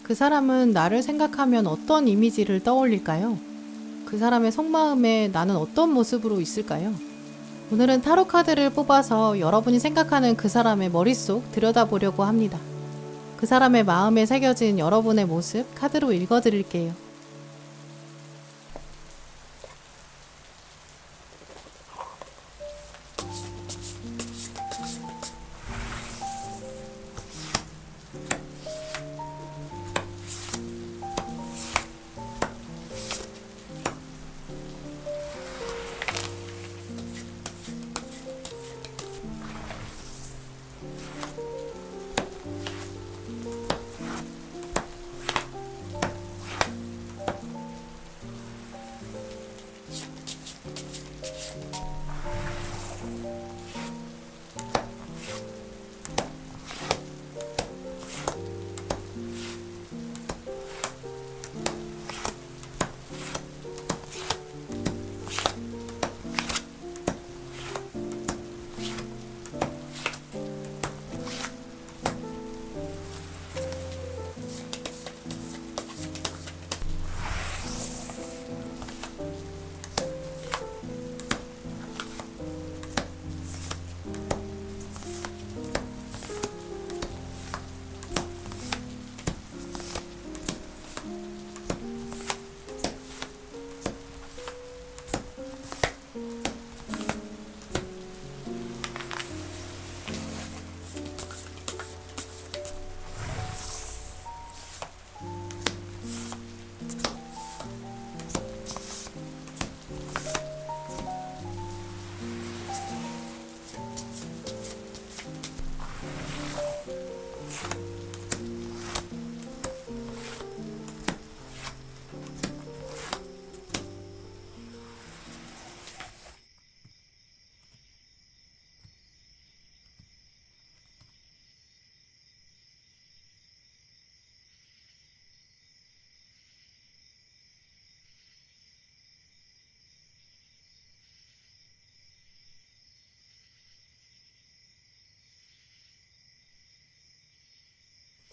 그 사람은 나를 생각하면 어떤 이미지를 떠올릴까요? 그 사람의 속마음에 나는 어떤 모습으로 있을까요? 오늘은 타로 카드를 뽑아서 여러분이 생각하는 그 사람의 머릿속 들여다보려고 합니다. 그 사람의 마음에 새겨진 여러분의 모습 카드로 읽어드릴게요.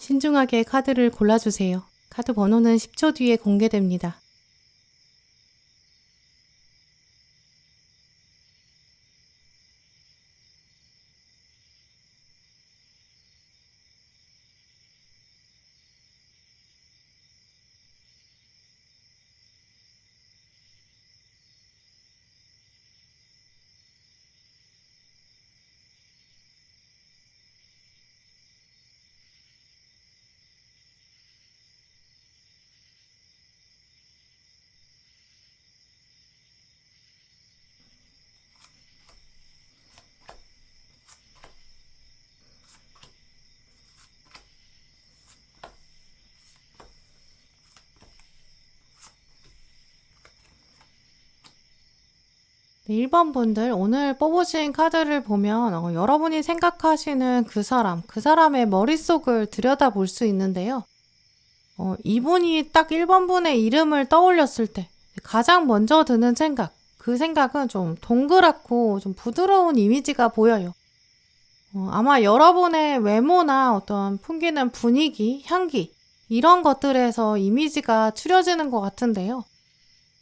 신중하게 카드를 골라주세요. 카드 번호는 10초 뒤에 공개됩니다. 네, 1번 분들 오늘 뽑으신 카드를 보면 여러분이 생각하시는 그 사람의 머릿속을 들여다볼 수 있는데요. 이분이 딱 1번 분의 이름을 떠올렸을 때 가장 먼저 드는 생각, 그 생각은 좀 동그랗고 좀 부드러운 이미지가 보여요. 아마 여러분의 외모나 어떤 풍기는 분위기, 향기 이런 것들에서 이미지가 추려지는 것 같은데요.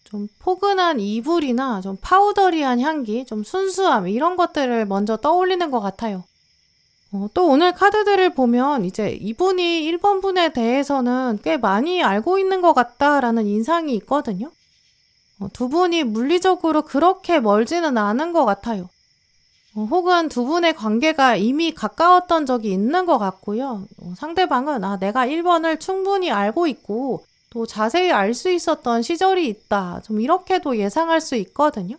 좀 포근한 이불이나 좀 파우더리한 향기, 좀 순수함 이런 것들을 먼저 떠올리는 것 같아요. 또 오늘 카드들을 보면 이제 이분이 1번 분에 대해서는 꽤 많이 알고 있는 것 같다라는 인상이 있거든요. 두 분이 물리적으로 그렇게 멀지는 않은 것 같아요. 혹은 두 분의 관계가 이미 가까웠던 적이 있는 것 같고요. 상대방은 내가 1번을 충분히 알고 있고 또 자세히 알 수 있었던 시절이 있다. 좀 이렇게도 예상할 수 있거든요.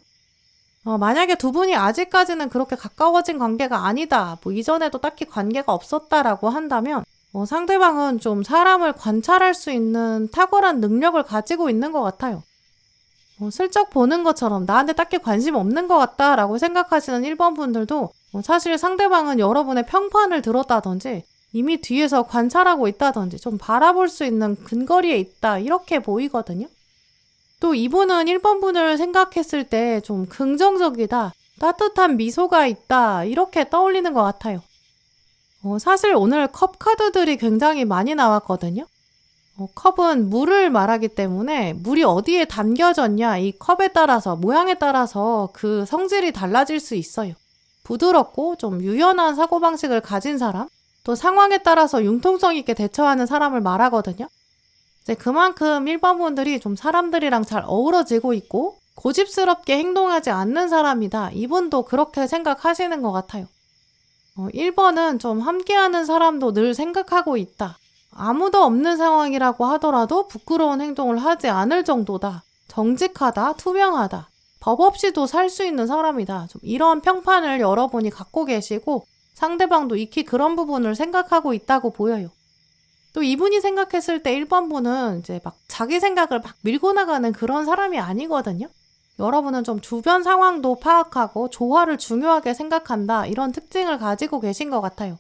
만약에 두 분이 아직까지는 그렇게 가까워진 관계가 아니다. 뭐 이전에도 딱히 관계가 없었다라고 한다면 상대방은 좀 사람을 관찰할 수 있는 탁월한 능력을 가지고 있는 것 같아요. 슬쩍 보는 것처럼 나한테 딱히 관심 없는 것 같다라고 생각하시는 1번 분들도 사실 상대방은 여러분의 평판을 들었다든지 이미 뒤에서 관찰하고 있다든지 좀 바라볼 수 있는 근거리에 있다 이렇게 보이거든요. 또 이분은 1번 분을 생각했을 때 좀 긍정적이다, 따뜻한 미소가 있다 이렇게 떠올리는 것 같아요. 사실 오늘 컵 카드들이 굉장히 많이 나왔거든요. 컵은 물을 말하기 때문에 물이 어디에 담겨졌냐, 이 컵에 따라서, 모양에 따라서 그 성질이 달라질 수 있어요. 부드럽고 좀 유연한 사고방식을 가진 사람, 또 상황에 따라서 융통성 있게 대처하는 사람을 말하거든요. 이제 그만큼 1번 분들이 좀 사람들이랑 잘 어우러지고 있고 고집스럽게 행동하지 않는 사람이다. 이분도 그렇게 생각하시는 것 같아요. 1번은 좀 함께하는 사람도 늘 생각하고 있다. 아무도 없는 상황이라고 하더라도 부끄러운 행동을 하지 않을 정도다. 정직하다, 투명하다. 법 없이도 살 수 있는 사람이다. 좀 이런 평판을 여러분이 갖고 계시고 상대방도 익히 그런 부분을 생각하고 있다고 보여요. 또 이분이 생각했을 때 1번 분은 이제 막 자기 생각을 막 밀고 나가는 그런 사람이 아니거든요. 여러분은 좀 주변 상황도 파악하고 조화를 중요하게 생각한다. 이런 특징을 가지고 계신 것 같아요.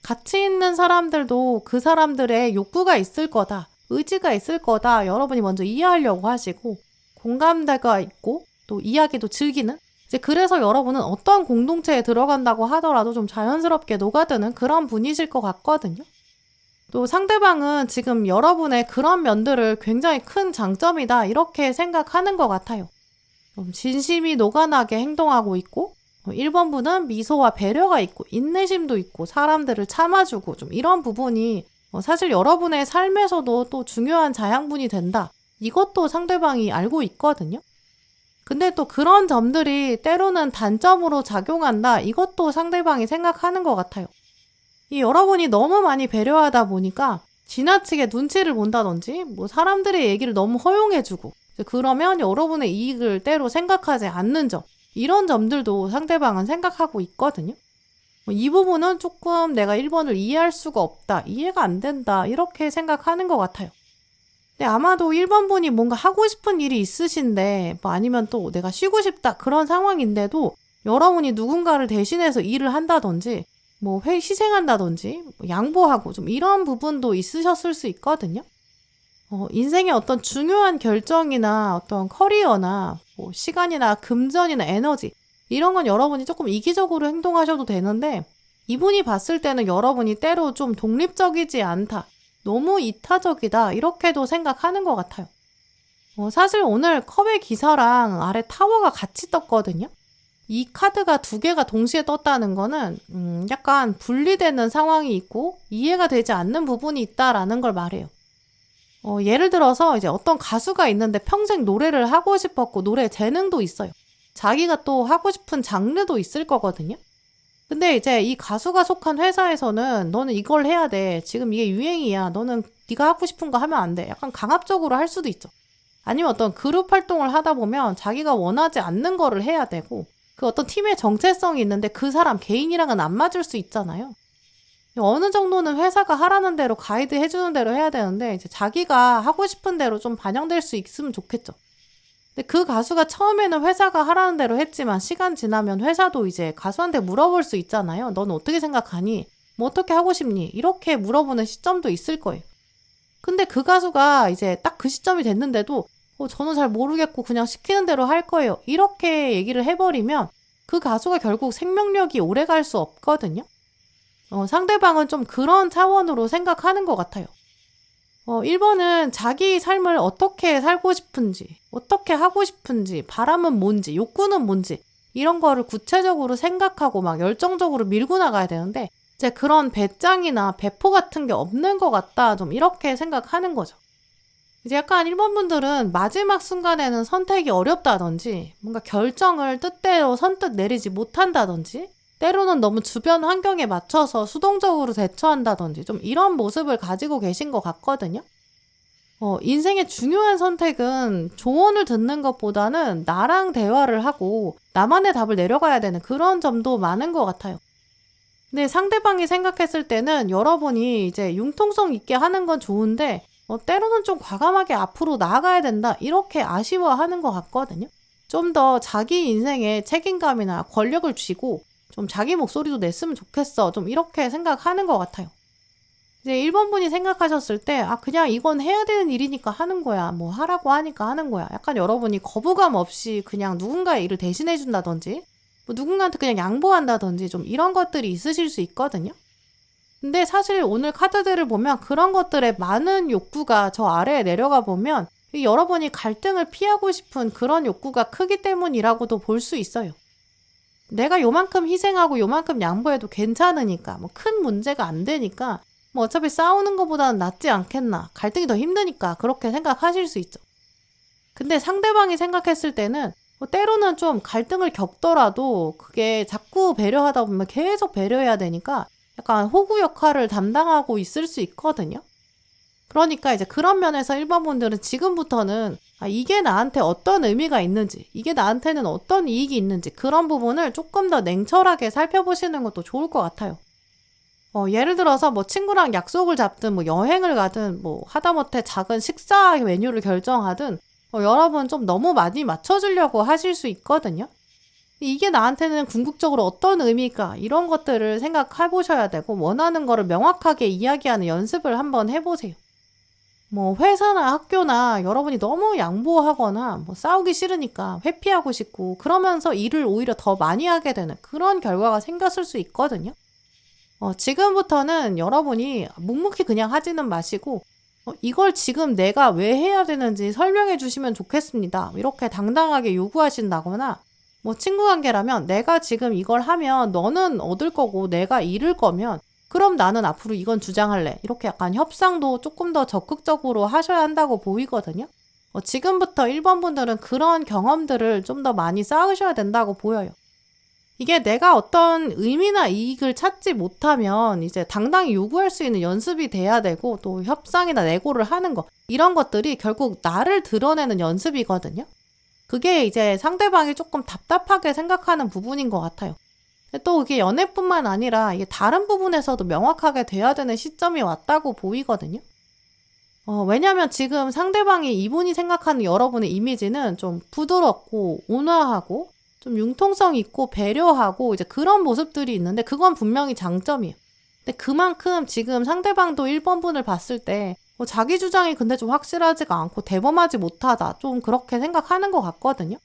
같이 있는 사람들도 그 사람들의 욕구가 있을 거다. 의지가 있을 거다. 여러분이 먼저 이해하려고 하시고 공감대가 있고 또 이야기도 즐기는 이제 그래서 여러분은 어떤 공동체에 들어간다고 하더라도 좀 자연스럽게 녹아드는 그런 분이실 것 같거든요. 또 상대방은 지금 여러분의 그런 면들을 굉장히 큰 장점이다 이렇게 생각하는 것 같아요. 좀 진심이 녹아나게 행동하고 있고 1번 분은 미소와 배려가 있고 인내심도 있고 사람들을 참아주고 좀 이런 부분이 사실 여러분의 삶에서도 또 중요한 자양분이 된다. 이것도 상대방이 알고 있거든요. 근데 또 그런 점들이 때로는 단점으로 작용한다. 이것도 상대방이 생각하는 것 같아요. 이 여러분이 너무 많이 배려하다 보니까 지나치게 눈치를 본다든지 뭐 사람들의 얘기를 너무 허용해주고 그러면 여러분의 이익을 때로 생각하지 않는 점 이런 점들도 상대방은 생각하고 있거든요. 이 부분은 조금 내가 1번을 이해할 수가 없다. 이해가 안 된다. 이렇게 생각하는 것 같아요. 근데 아마도 1번 분이 뭔가 하고 싶은 일이 있으신데 뭐 아니면 또 내가 쉬고 싶다 그런 상황인데도 여러분이 누군가를 대신해서 일을 한다든지 뭐 희생한다든지 뭐 양보하고 좀 이런 부분도 있으셨을 수 있거든요. 인생의 어떤 중요한 결정이나 어떤 커리어나 뭐 시간이나 금전이나 에너지 이런 건 여러분이 조금 이기적으로 행동하셔도 되는데 이분이 봤을 때는 여러분이 때로 좀 독립적이지 않다. 너무 이타적이다. 이렇게도 생각하는 것 같아요. 사실 오늘 컵의 기사랑 아래 타워가 같이 떴거든요. 이 카드가 두 개가 동시에 떴다는 거는 약간 분리되는 상황이 있고 이해가 되지 않는 부분이 있다라는 걸 말해요. 예를 들어서 이제 어떤 가수가 있는데 평생 노래를 하고 싶었고 노래 재능도 있어요. 자기가 또 하고 싶은 장르도 있을 거거든요. 근데 이제 이 가수가 속한 회사에서는 너는 이걸 해야 돼. 지금 이게 유행이야. 너는 네가 하고 싶은 거 하면 안 돼. 약간 강압적으로 할 수도 있죠. 아니면 어떤 그룹 활동을 하다 보면 자기가 원하지 않는 거를 해야 되고 그 어떤 팀의 정체성이 있는데 그 사람 개인이랑은 안 맞을 수 있잖아요. 어느 정도는 회사가 하라는 대로 가이드 해주는 대로 해야 되는데 이제 자기가 하고 싶은 대로 좀 반영될 수 있으면 좋겠죠. 근데 그 가수가 처음에는 회사가 하라는 대로 했지만 시간 지나면 회사도 이제 가수한테 물어볼 수 있잖아요. 너는 어떻게 생각하니? 뭐 어떻게 하고 싶니? 이렇게 물어보는 시점도 있을 거예요. 근데 그 가수가 이제 딱 그 시점이 됐는데도 저는 잘 모르겠고 그냥 시키는 대로 할 거예요. 이렇게 얘기를 해버리면 그 가수가 결국 생명력이 오래 갈 수 없거든요. 상대방은 좀 그런 차원으로 생각하는 것 같아요. 1번은 자기 삶을 어떻게 살고 싶은지, 어떻게 하고 싶은지, 바람은 뭔지, 욕구는 뭔지 이런 거를 구체적으로 생각하고 막 열정적으로 밀고 나가야 되는데 이제 그런 배짱이나 배포 같은 게 없는 것 같다. 좀 이렇게 생각하는 거죠. 이제 약간 1번 분들은 마지막 순간에는 선택이 어렵다든지 뭔가 결정을 뜻대로 선뜻 내리지 못한다든지 때로는 너무 주변 환경에 맞춰서 수동적으로 대처한다든지 좀 이런 모습을 가지고 계신 것 같거든요. 인생의 중요한 선택은 조언을 듣는 것보다는 나랑 대화를 하고 나만의 답을 내려가야 되는 그런 점도 많은 것 같아요. 근데 상대방이 생각했을 때는 여러분이 이제 융통성 있게 하는 건 좋은데 때로는 좀 과감하게 앞으로 나아가야 된다 이렇게 아쉬워하는 것 같거든요. 좀 더 자기 인생에 책임감이나 권력을 쥐고 좀 자기 목소리도 냈으면 좋겠어. 좀 이렇게 생각하는 것 같아요. 이제 1번 분이 생각하셨을 때 그냥 이건 해야 되는 일이니까 하는 거야. 뭐 하라고 하니까 하는 거야. 약간 여러분이 거부감 없이 그냥 누군가의 일을 대신해 준다든지 뭐 누군가한테 그냥 양보한다든지 좀 이런 것들이 있으실 수 있거든요. 근데 사실 오늘 카드들을 보면 그런 것들의 많은 욕구가 저 아래에 내려가 보면 여러분이 갈등을 피하고 싶은 그런 욕구가 크기 때문이라고도 볼 수 있어요. 내가 요만큼 희생하고 요만큼 양보해도 괜찮으니까, 뭐 큰 문제가 안 되니까, 뭐 어차피 싸우는 것보다는 낫지 않겠나, 갈등이 더 힘드니까 그렇게 생각하실 수 있죠. 근데 상대방이 생각했을 때는 때로는 좀 갈등을 겪더라도 그게 자꾸 배려하다 보면 계속 배려해야 되니까 약간 호구 역할을 담당하고 있을 수 있거든요. 그러니까 이제 그런 면에서 1번 분들은 지금부터는 이게 나한테 어떤 의미가 있는지, 이게 나한테는 어떤 이익이 있는지 그런 부분을 조금 더 냉철하게 살펴보시는 것도 좋을 것 같아요. 예를 들어서 뭐 친구랑 약속을 잡든 뭐 여행을 가든 뭐 하다못해 작은 식사 메뉴를 결정하든 여러분 좀 너무 많이 맞춰주려고 하실 수 있거든요. 이게 나한테는 궁극적으로 어떤 의미일까 이런 것들을 생각해 보셔야 되고 원하는 거를 명확하게 이야기하는 연습을 한번 해보세요. 뭐 회사나 학교나 여러분이 너무 양보하거나 뭐 싸우기 싫으니까 회피하고 싶고 그러면서 일을 오히려 더 많이 하게 되는 그런 결과가 생겼을 수 있거든요. 지금부터는 여러분이 묵묵히 그냥 하지는 마시고 이걸 지금 내가 왜 해야 되는지 설명해 주시면 좋겠습니다. 이렇게 당당하게 요구하신다거나 뭐 친구 관계라면 내가 지금 이걸 하면 너는 얻을 거고 내가 잃을 거면 그럼 나는 앞으로 이건 주장할래. 이렇게 약간 협상도 조금 더 적극적으로 하셔야 한다고 보이거든요. 지금부터 1번 분들은 그런 경험들을 좀 더 많이 쌓으셔야 된다고 보여요. 이게 내가 어떤 의미나 이익을 찾지 못하면 이제 당당히 요구할 수 있는 연습이 돼야 되고 또 협상이나 내고를 하는 거 이런 것들이 결국 나를 드러내는 연습이거든요. 그게 이제 상대방이 조금 답답하게 생각하는 부분인 것 같아요. 또 이게 연애뿐만 아니라 이게 다른 부분에서도 명확하게 돼야 되는 시점이 왔다고 보이거든요. 왜냐면 지금 상대방이 이분이 생각하는 여러분의 이미지는 좀 부드럽고 온화하고 좀 융통성 있고 배려하고 이제 그런 모습들이 있는데 그건 분명히 장점이에요. 근데 그만큼 지금 상대방도 1번 분을 봤을 때 자기 주장이 근데 좀 확실하지가 않고 대범하지 못하다 좀 그렇게 생각하는 것 같거든요.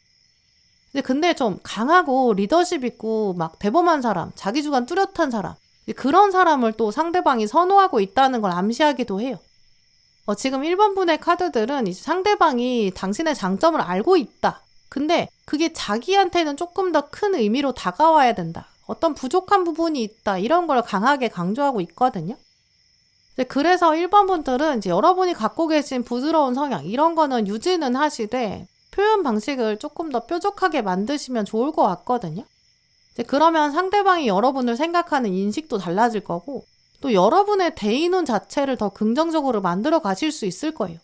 근데 좀 강하고 리더십 있고 막 대범한 사람, 자기 주관 뚜렷한 사람 그런 사람을 또 상대방이 선호하고 있다는 걸 암시하기도 해요. 지금 1번 분의 카드들은 이제 상대방이 당신의 장점을 알고 있다. 근데 그게 자기한테는 조금 더 큰 의미로 다가와야 된다. 어떤 부족한 부분이 있다. 이런 걸 강하게 강조하고 있거든요. 그래서 1번 분들은 이제 여러분이 갖고 계신 부드러운 성향 이런 거는 유지는 하시되 표현 방식을 조금 더 뾰족하게 만드시면 좋을 것 같거든요. 그러면 상대방이 여러분을 생각하는 인식도 달라질 거고 또 여러분의 대인운 자체를 더 긍정적으로 만들어 가실 수 있을 거예요.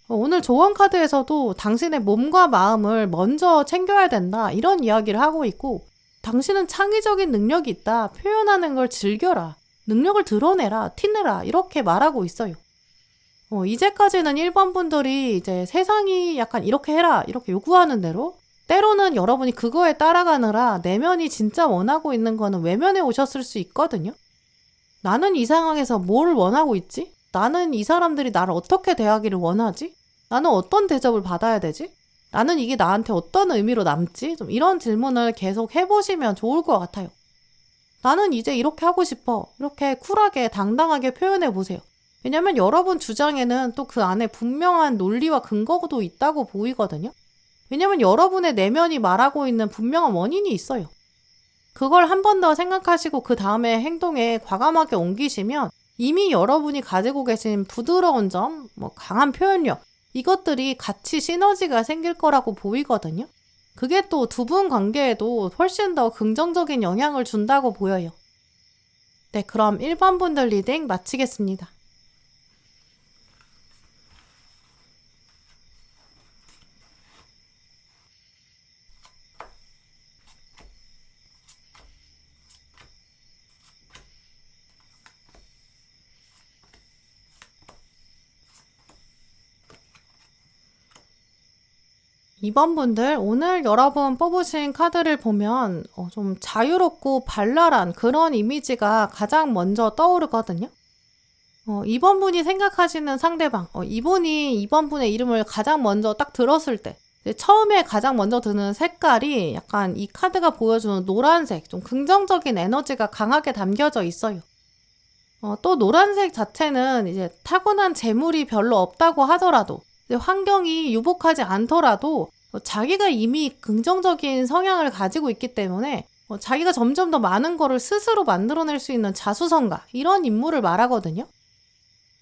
오늘 조언 카드에서도 당신의 몸과 마음을 먼저 챙겨야 된다 이런 이야기를 하고 있고 당신은 창의적인 능력이 있다. 표현하는 걸 즐겨라. 능력을 드러내라. 티내라. 이렇게 말하고 있어요. 이제까지는 1번 분들이 이제 세상이 약간 이렇게 해라. 이렇게 요구하는 대로 때로는 여러분이 그거에 따라가느라 내면이 진짜 원하고 있는 거는 외면해 오셨을 수 있거든요. 나는 이 상황에서 뭘 원하고 있지? 나는 이 사람들이 나를 어떻게 대하기를 원하지? 나는 어떤 대접을 받아야 되지? 나는 이게 나한테 어떤 의미로 남지? 좀 이런 질문을 계속 해보시면 좋을 것 같아요. 나는 이제 이렇게 하고 싶어. 이렇게 쿨하게 당당하게 표현해 보세요. 왜냐면 여러분 주장에는 또 그 안에 분명한 논리와 근거도 있다고 보이거든요. 왜냐면 여러분의 내면이 말하고 있는 분명한 원인이 있어요. 그걸 한 번 더 생각하시고 그 다음에 행동에 과감하게 옮기시면 이미 여러분이 가지고 계신 부드러운 점, 강한 표현력 이것들이 같이 시너지가 생길 거라고 보이거든요. 그게 또 두 분 관계에도 훨씬 더 긍정적인 영향을 준다고 보여요. 네, 그럼 1번 분들 리딩 마치겠습니다. 이번 분들 오늘 여러분 뽑으신 카드를 보면 좀 자유롭고 발랄한 그런 이미지가 가장 먼저 떠오르거든요. 이번 분이 생각하시는 상대방, 이분이 이번 분의 이름을 가장 먼저 딱 들었을 때 처음에 가장 먼저 드는 색깔이 약간 이 카드가 보여주는 노란색, 좀 긍정적인 에너지가 강하게 담겨져 있어요. 또 노란색 자체는 이제 타고난 재물이 별로 없다고 하더라도, 이제 환경이 유복하지 않더라도 자기가 이미 긍정적인 성향을 가지고 있기 때문에 자기가 점점 더 많은 거를 스스로 만들어낼 수 있는 자수성가, 이런 인물을 말하거든요.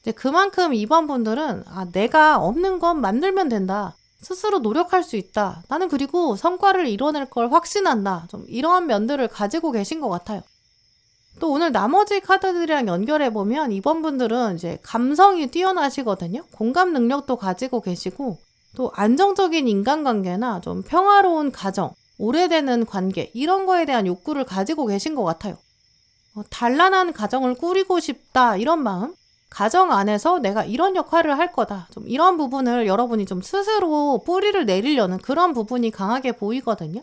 이제 그만큼 2번 분들은 내가 없는 건 만들면 된다. 스스로 노력할 수 있다. 나는 그리고 성과를 이뤄낼 걸 확신한다. 좀 이러한 면들을 가지고 계신 것 같아요. 또 오늘 나머지 카드들이랑 연결해보면 2번 분들은 이제 감성이 뛰어나시거든요. 공감 능력도 가지고 계시고, 또 안정적인 인간관계나 좀 평화로운 가정, 오래되는 관계, 이런 거에 대한 욕구를 가지고 계신 것 같아요. 단란한 가정을 꾸리고 싶다, 이런 마음, 가정 안에서 내가 이런 역할을 할 거다, 좀 이런 부분을 여러분이 좀 스스로 뿌리를 내리려는 그런 부분이 강하게 보이거든요.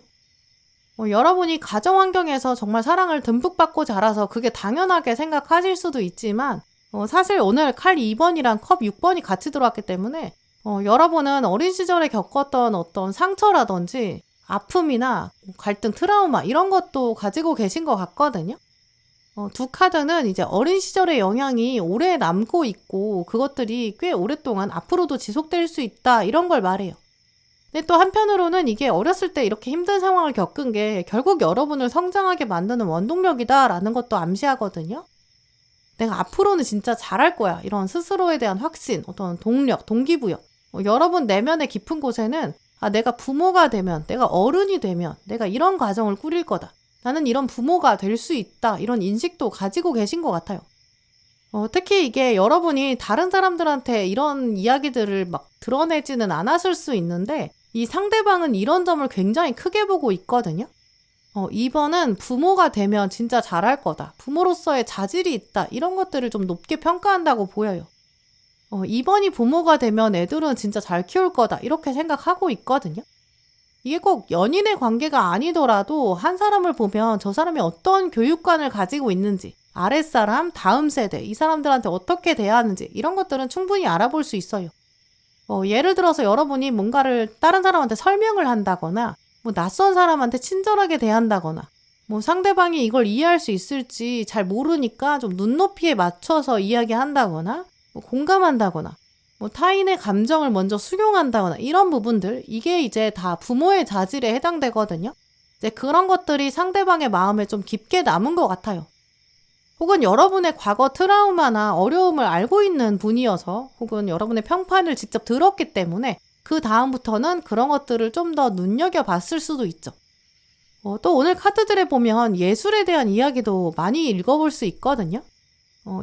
여러분이 가정 환경에서 정말 사랑을 듬뿍 받고 자라서 그게 당연하게 생각하실 수도 있지만, 사실 오늘 칼 2번이랑 컵 6번이 같이 들어왔기 때문에 여러분은 어린 시절에 겪었던 어떤 상처라든지 아픔이나 갈등, 트라우마, 이런 것도 가지고 계신 것 같거든요. 두 카드는 이제 어린 시절의 영향이 오래 남고 있고 그것들이 꽤 오랫동안 앞으로도 지속될 수 있다, 이런 걸 말해요. 근데 또 한편으로는 이게 어렸을 때 이렇게 힘든 상황을 겪은 게 결국 여러분을 성장하게 만드는 원동력이다라는 것도 암시하거든요. 내가 앞으로는 진짜 잘할 거야, 이런 스스로에 대한 확신, 어떤 동력, 동기부여. 여러분 내면의 깊은 곳에는 내가 부모가 되면, 내가 어른이 되면 내가 이런 가정을 꾸릴 거다. 나는 이런 부모가 될 수 있다. 이런 인식도 가지고 계신 것 같아요. 특히 이게 여러분이 다른 사람들한테 이런 이야기들을 막 드러내지는 않았을 수 있는데, 이 상대방은 이런 점을 굉장히 크게 보고 있거든요. 2번은 부모가 되면 진짜 잘할 거다. 부모로서의 자질이 있다. 이런 것들을 좀 높게 평가한다고 보여요. 2번이 부모가 되면 애들은 진짜 잘 키울 거다. 이렇게 생각하고 있거든요. 이게 꼭 연인의 관계가 아니더라도 한 사람을 보면 저 사람이 어떤 교육관을 가지고 있는지, 아랫사람, 다음 세대, 이 사람들한테 어떻게 대하는지, 이런 것들은 충분히 알아볼 수 있어요. 예를 들어서 여러분이 뭔가를 다른 사람한테 설명을 한다거나, 낯선 사람한테 친절하게 대한다거나, 상대방이 이걸 이해할 수 있을지 잘 모르니까 좀 눈높이에 맞춰서 이야기한다거나, 공감한다거나, 타인의 감정을 먼저 수용한다거나, 이런 부분들, 이게 이제 다 부모의 자질에 해당되거든요. 이제 그런 것들이 상대방의 마음에 좀 깊게 남은 것 같아요. 혹은 여러분의 과거 트라우마나 어려움을 알고 있는 분이어서, 혹은 여러분의 평판을 직접 들었기 때문에 그 다음부터는 그런 것들을 좀 더 눈여겨봤을 수도 있죠. 또 오늘 카드들에 보면 예술에 대한 이야기도 많이 읽어볼 수 있거든요.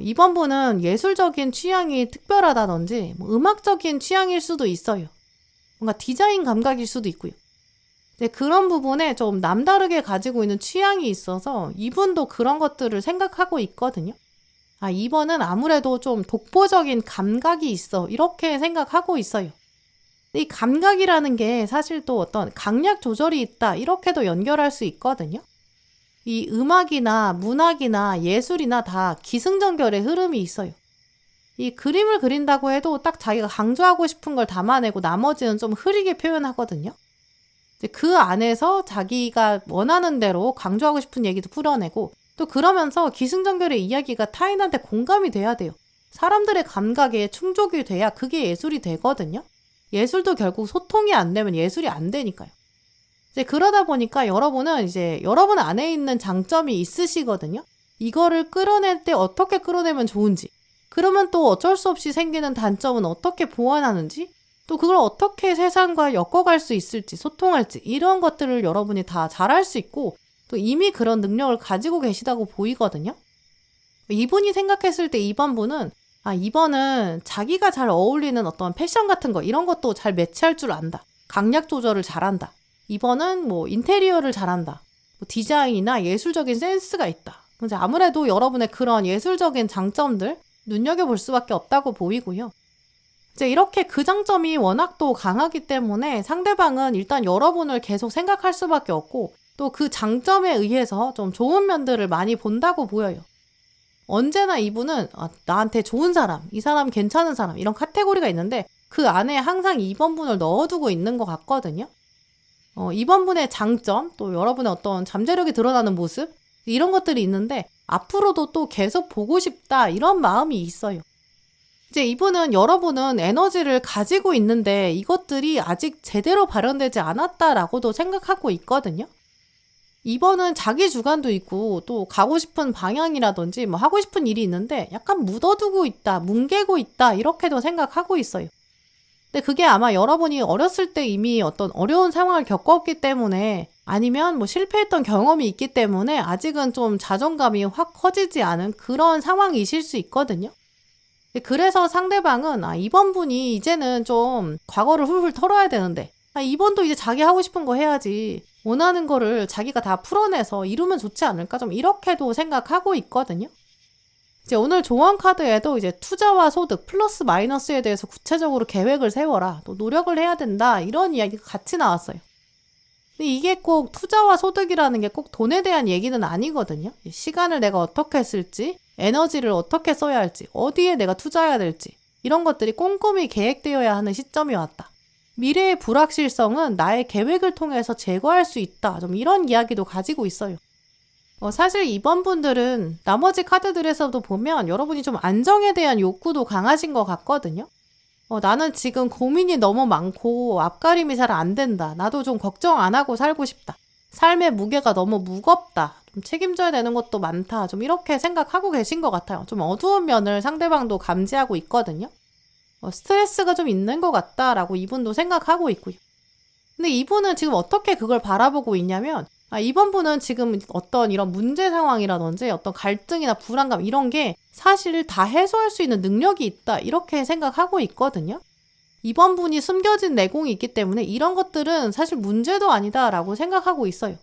이번 분은 예술적인 취향이 특별하다든지 음악적인 취향일 수도 있어요. 뭔가 디자인 감각일 수도 있고요. 그런 부분에 좀 남다르게 가지고 있는 취향이 있어서 이분도 그런 것들을 생각하고 있거든요. 2번은 아무래도 좀 독보적인 감각이 있어, 이렇게 생각하고 있어요. 이 감각이라는 게 사실 또 어떤 강약 조절이 있다, 이렇게도 연결할 수 있거든요. 이 음악이나 문학이나 예술이나 다 기승전결의 흐름이 있어요. 이 그림을 그린다고 해도 딱 자기가 강조하고 싶은 걸 담아내고 나머지는 좀 흐리게 표현하거든요. 그 안에서 자기가 원하는 대로 강조하고 싶은 얘기도 풀어내고, 또 그러면서 기승전결의 이야기가 타인한테 공감이 돼야 돼요. 사람들의 감각에 충족이 돼야 그게 예술이 되거든요. 예술도 결국 소통이 안 되면 예술이 안 되니까요. 그러다 보니까 여러분은 이제 여러분 안에 있는 장점이 있으시거든요. 이거를 끌어낼 때 어떻게 끌어내면 좋은지, 그러면 또 어쩔 수 없이 생기는 단점은 어떻게 보완하는지, 또 그걸 어떻게 세상과 엮어갈 수 있을지, 소통할지, 이런 것들을 여러분이 다 잘할 수 있고, 또 이미 그런 능력을 가지고 계시다고 보이거든요. 이분이 생각했을 때 2번 분은 2번은 자기가 잘 어울리는 어떤 패션 같은 거, 이런 것도 잘 매치할 줄 안다. 강약 조절을 잘한다. 2번은 인테리어를 잘한다. 디자인이나 예술적인 센스가 있다. 이제 아무래도 여러분의 그런 예술적인 장점들 눈여겨볼 수밖에 없다고 보이고요. 이제 이렇게 그 장점이 워낙 또 강하기 때문에 상대방은 일단 여러분을 계속 생각할 수밖에 없고, 또 그 장점에 의해서 좀 좋은 면들을 많이 본다고 보여요. 언제나 이분은 나한테 좋은 사람, 이 사람 괜찮은 사람, 이런 카테고리가 있는데 그 안에 항상 2번 분을 넣어두고 있는 것 같거든요. 2번 분의 장점, 또 여러분의 어떤 잠재력이 드러나는 모습, 이런 것들이 있는데 앞으로도 또 계속 보고 싶다 이런 마음이 있어요. 이제 이분은 여러분은 에너지를 가지고 있는데 이것들이 아직 제대로 발현되지 않았다라고도 생각하고 있거든요. 2번은 자기 주관도 있고 또 가고 싶은 방향이라든지 뭐 하고 싶은 일이 있는데 약간 묻어두고 있다, 뭉개고 있다 이렇게도 생각하고 있어요. 근데 그게 아마 여러분이 어렸을 때 이미 어떤 어려운 상황을 겪었기 때문에 아니면 뭐 실패했던 경험이 있기 때문에 아직은 좀 자존감이 확 커지지 않은 그런 상황이실 수 있거든요. 그래서 상대방은 2번 분이 이제는 좀 과거를 훌훌 털어야 되는데 2번도 이제 자기 하고 싶은 거 해야지 원하는 거를 자기가 다 풀어내서 이루면 좋지 않을까 좀 이렇게도 생각하고 있거든요. 이제 오늘 조언 카드에도 이제 투자와 소득 플러스 마이너스에 대해서 구체적으로 계획을 세워라 또 노력을 해야 된다 이런 이야기가 같이 나왔어요. 근데 이게 꼭 투자와 소득이라는 게 꼭 돈에 대한 얘기는 아니거든요. 시간을 내가 어떻게 쓸지 에너지를 어떻게 써야 할지 어디에 내가 투자해야 될지 이런 것들이 꼼꼼히 계획되어야 하는 시점이 왔다. 미래의 불확실성은 나의 계획을 통해서 제거할 수 있다. 좀 이런 이야기도 가지고 있어요. 사실 이번 분들은 나머지 카드들에서도 보면 여러분이 좀 안정에 대한 욕구도 강하신 것 같거든요. 나는 지금 고민이 너무 많고 앞가림이 잘 안 된다. 나도 좀 걱정 안 하고 살고 싶다. 삶의 무게가 너무 무겁다. 좀 책임져야 되는 것도 많다. 좀 이렇게 생각하고 계신 것 같아요. 좀 어두운 면을 상대방도 감지하고 있거든요. 스트레스가 좀 있는 것 같다라고 이분도 생각하고 있고요. 근데 이분은 지금 어떻게 그걸 바라보고 있냐면 이번 분은 지금 어떤 이런 문제 상황이라든지 어떤 갈등이나 불안감 이런 게 사실 다 해소할 수 있는 능력이 있다 이렇게 생각하고 있거든요. 이번 분이 숨겨진 내공이 있기 때문에 이런 것들은 사실 문제도 아니다라고 생각하고 있어요.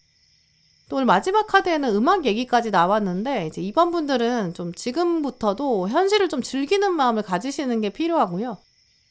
또 오늘 마지막 카드에는 음악 얘기까지 나왔는데 이제 이번 분들은 좀 지금부터도 현실을 좀 즐기는 마음을 가지시는 게 필요하고요.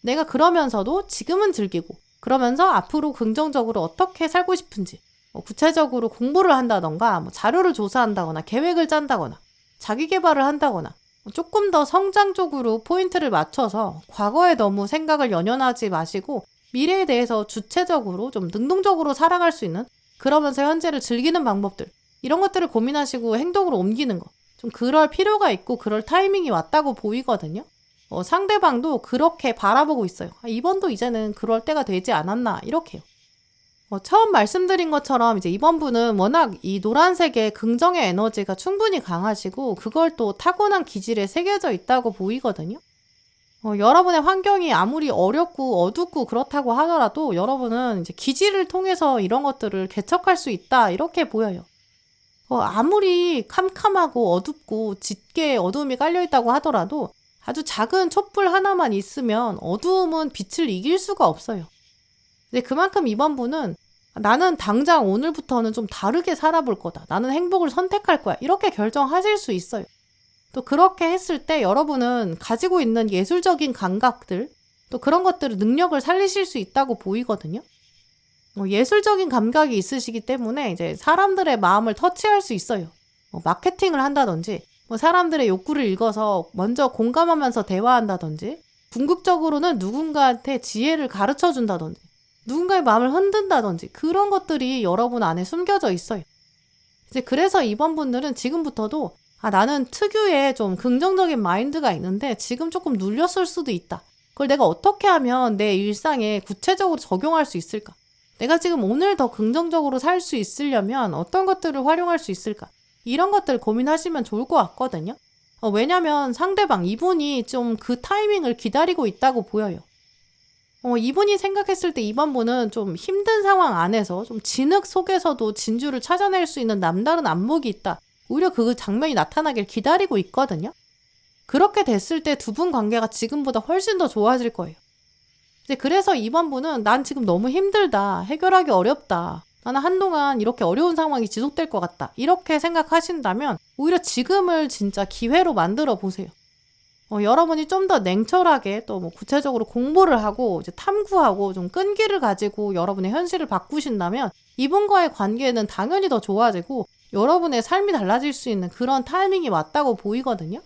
내가 그러면서도 지금은 즐기고 그러면서 앞으로 긍정적으로 어떻게 살고 싶은지 구체적으로 공부를 한다던가 뭐 자료를 조사한다거나 계획을 짠다거나 자기 개발을 한다거나 조금 더 성장 쪽으로 포인트를 맞춰서 과거에 너무 생각을 연연하지 마시고 미래에 대해서 주체적으로 좀 능동적으로 살아갈 수 있는 그러면서 현재를 즐기는 방법들 이런 것들을 고민하시고 행동으로 옮기는 거 좀 그럴 필요가 있고 그럴 타이밍이 왔다고 보이거든요. 상대방도 그렇게 바라보고 있어요. 이번도 이제는 그럴 때가 되지 않았나 이렇게요. 처음 말씀드린 것처럼 이제 이번 분은 워낙 이 노란색의 긍정의 에너지가 충분히 강하시고 그걸 또 타고난 기질에 새겨져 있다고 보이거든요. 여러분의 환경이 아무리 어렵고 어둡고 그렇다고 하더라도 여러분은 이제 기질을 통해서 이런 것들을 개척할 수 있다 이렇게 보여요. 아무리 캄캄하고 어둡고 짙게 어두움이 깔려있다고 하더라도 아주 작은 촛불 하나만 있으면 어두움은 빛을 이길 수가 없어요. 근데 그만큼 이번 분은 나는 당장 오늘부터는 좀 다르게 살아볼 거다. 나는 행복을 선택할 거야. 이렇게 결정하실 수 있어요. 또 그렇게 했을 때 여러분은 가지고 있는 예술적인 감각들 또 그런 것들을 능력을 살리실 수 있다고 보이거든요. 예술적인 감각이 있으시기 때문에 이제 사람들의 마음을 터치할 수 있어요. 마케팅을 한다든지 사람들의 욕구를 읽어서 먼저 공감하면서 대화한다든지 궁극적으로는 누군가한테 지혜를 가르쳐 준다든지 누군가의 마음을 흔든다든지 그런 것들이 여러분 안에 숨겨져 있어요. 이제 그래서 이번 분들은 지금부터도 나는 특유의 좀 긍정적인 마인드가 있는데 지금 조금 눌렸을 수도 있다. 그걸 내가 어떻게 하면 내 일상에 구체적으로 적용할 수 있을까? 내가 지금 오늘 더 긍정적으로 살 수 있으려면 어떤 것들을 활용할 수 있을까? 이런 것들 고민하시면 좋을 것 같거든요. 왜냐면 상대방 이분이 좀 그 타이밍을 기다리고 있다고 보여요. 이분이 생각했을 때 이번 분은 좀 힘든 상황 안에서 좀 진흙 속에서도 진주를 찾아낼 수 있는 남다른 안목이 있다. 오히려 그 장면이 나타나길 기다리고 있거든요. 그렇게 됐을 때 두 분 관계가 지금보다 훨씬 더 좋아질 거예요. 이제 그래서 이번 분은 난 지금 너무 힘들다. 해결하기 어렵다. 나는 한동안 이렇게 어려운 상황이 지속될 것 같다. 이렇게 생각하신다면 오히려 지금을 진짜 기회로 만들어 보세요. 여러분이 좀 더 냉철하게 또 뭐 구체적으로 공부를 하고 이제 탐구하고 좀 끈기를 가지고 여러분의 현실을 바꾸신다면 이분과의 관계는 당연히 더 좋아지고 여러분의 삶이 달라질 수 있는 그런 타이밍이 왔다고 보이거든요.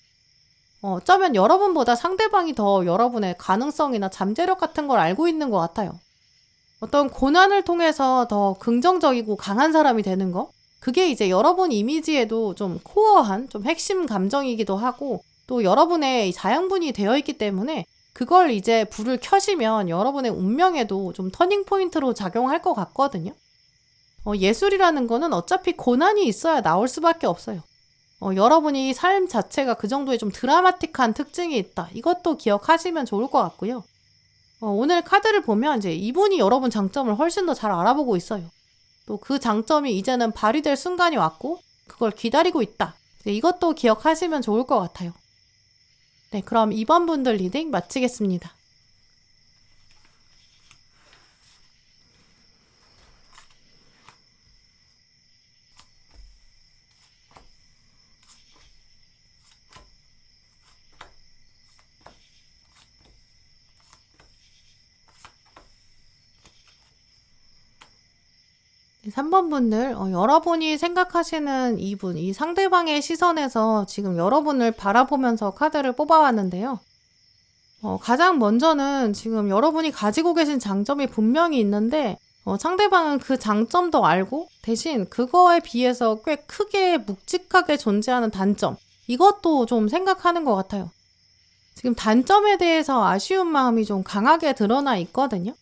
어쩌면 여러분보다 상대방이 더 여러분의 가능성이나 잠재력 같은 걸 알고 있는 것 같아요. 어떤 고난을 통해서 더 긍정적이고 강한 사람이 되는 거 그게 이제 여러분 이미지에도 좀 코어한 좀 핵심 감정이기도 하고 또 여러분의 자양분이 되어 있기 때문에 그걸 이제 불을 켜시면 여러분의 운명에도 좀 터닝포인트로 작용할 것 같거든요. 예술이라는 거는 어차피 고난이 있어야 나올 수밖에 없어요. 여러분이 삶 자체가 그 정도의 좀 드라마틱한 특징이 있다. 이것도 기억하시면 좋을 것 같고요. 오늘 카드를 보면 이제 이분이 여러분 장점을 훨씬 더 잘 알아보고 있어요. 또 그 장점이 이제는 발휘될 순간이 왔고 그걸 기다리고 있다. 이것도 기억하시면 좋을 것 같아요. 네, 그럼 2번 분들 리딩 마치겠습니다. 네, 3번 분들, 여러분이 생각하시는 이분, 이 상대방의 시선에서 지금 여러분을 바라보면서 카드를 뽑아왔는데요. 가장 먼저는 지금 여러분이 가지고 계신 장점이 분명히 있는데, 상대방은 그 장점도 알고, 대신 그거에 비해서 꽤 크게 묵직하게 존재하는 단점, 이것도 좀 생각하는 것 같아요. 지금 단점에 대해서 아쉬운 마음이 좀 강하게 드러나 있거든요.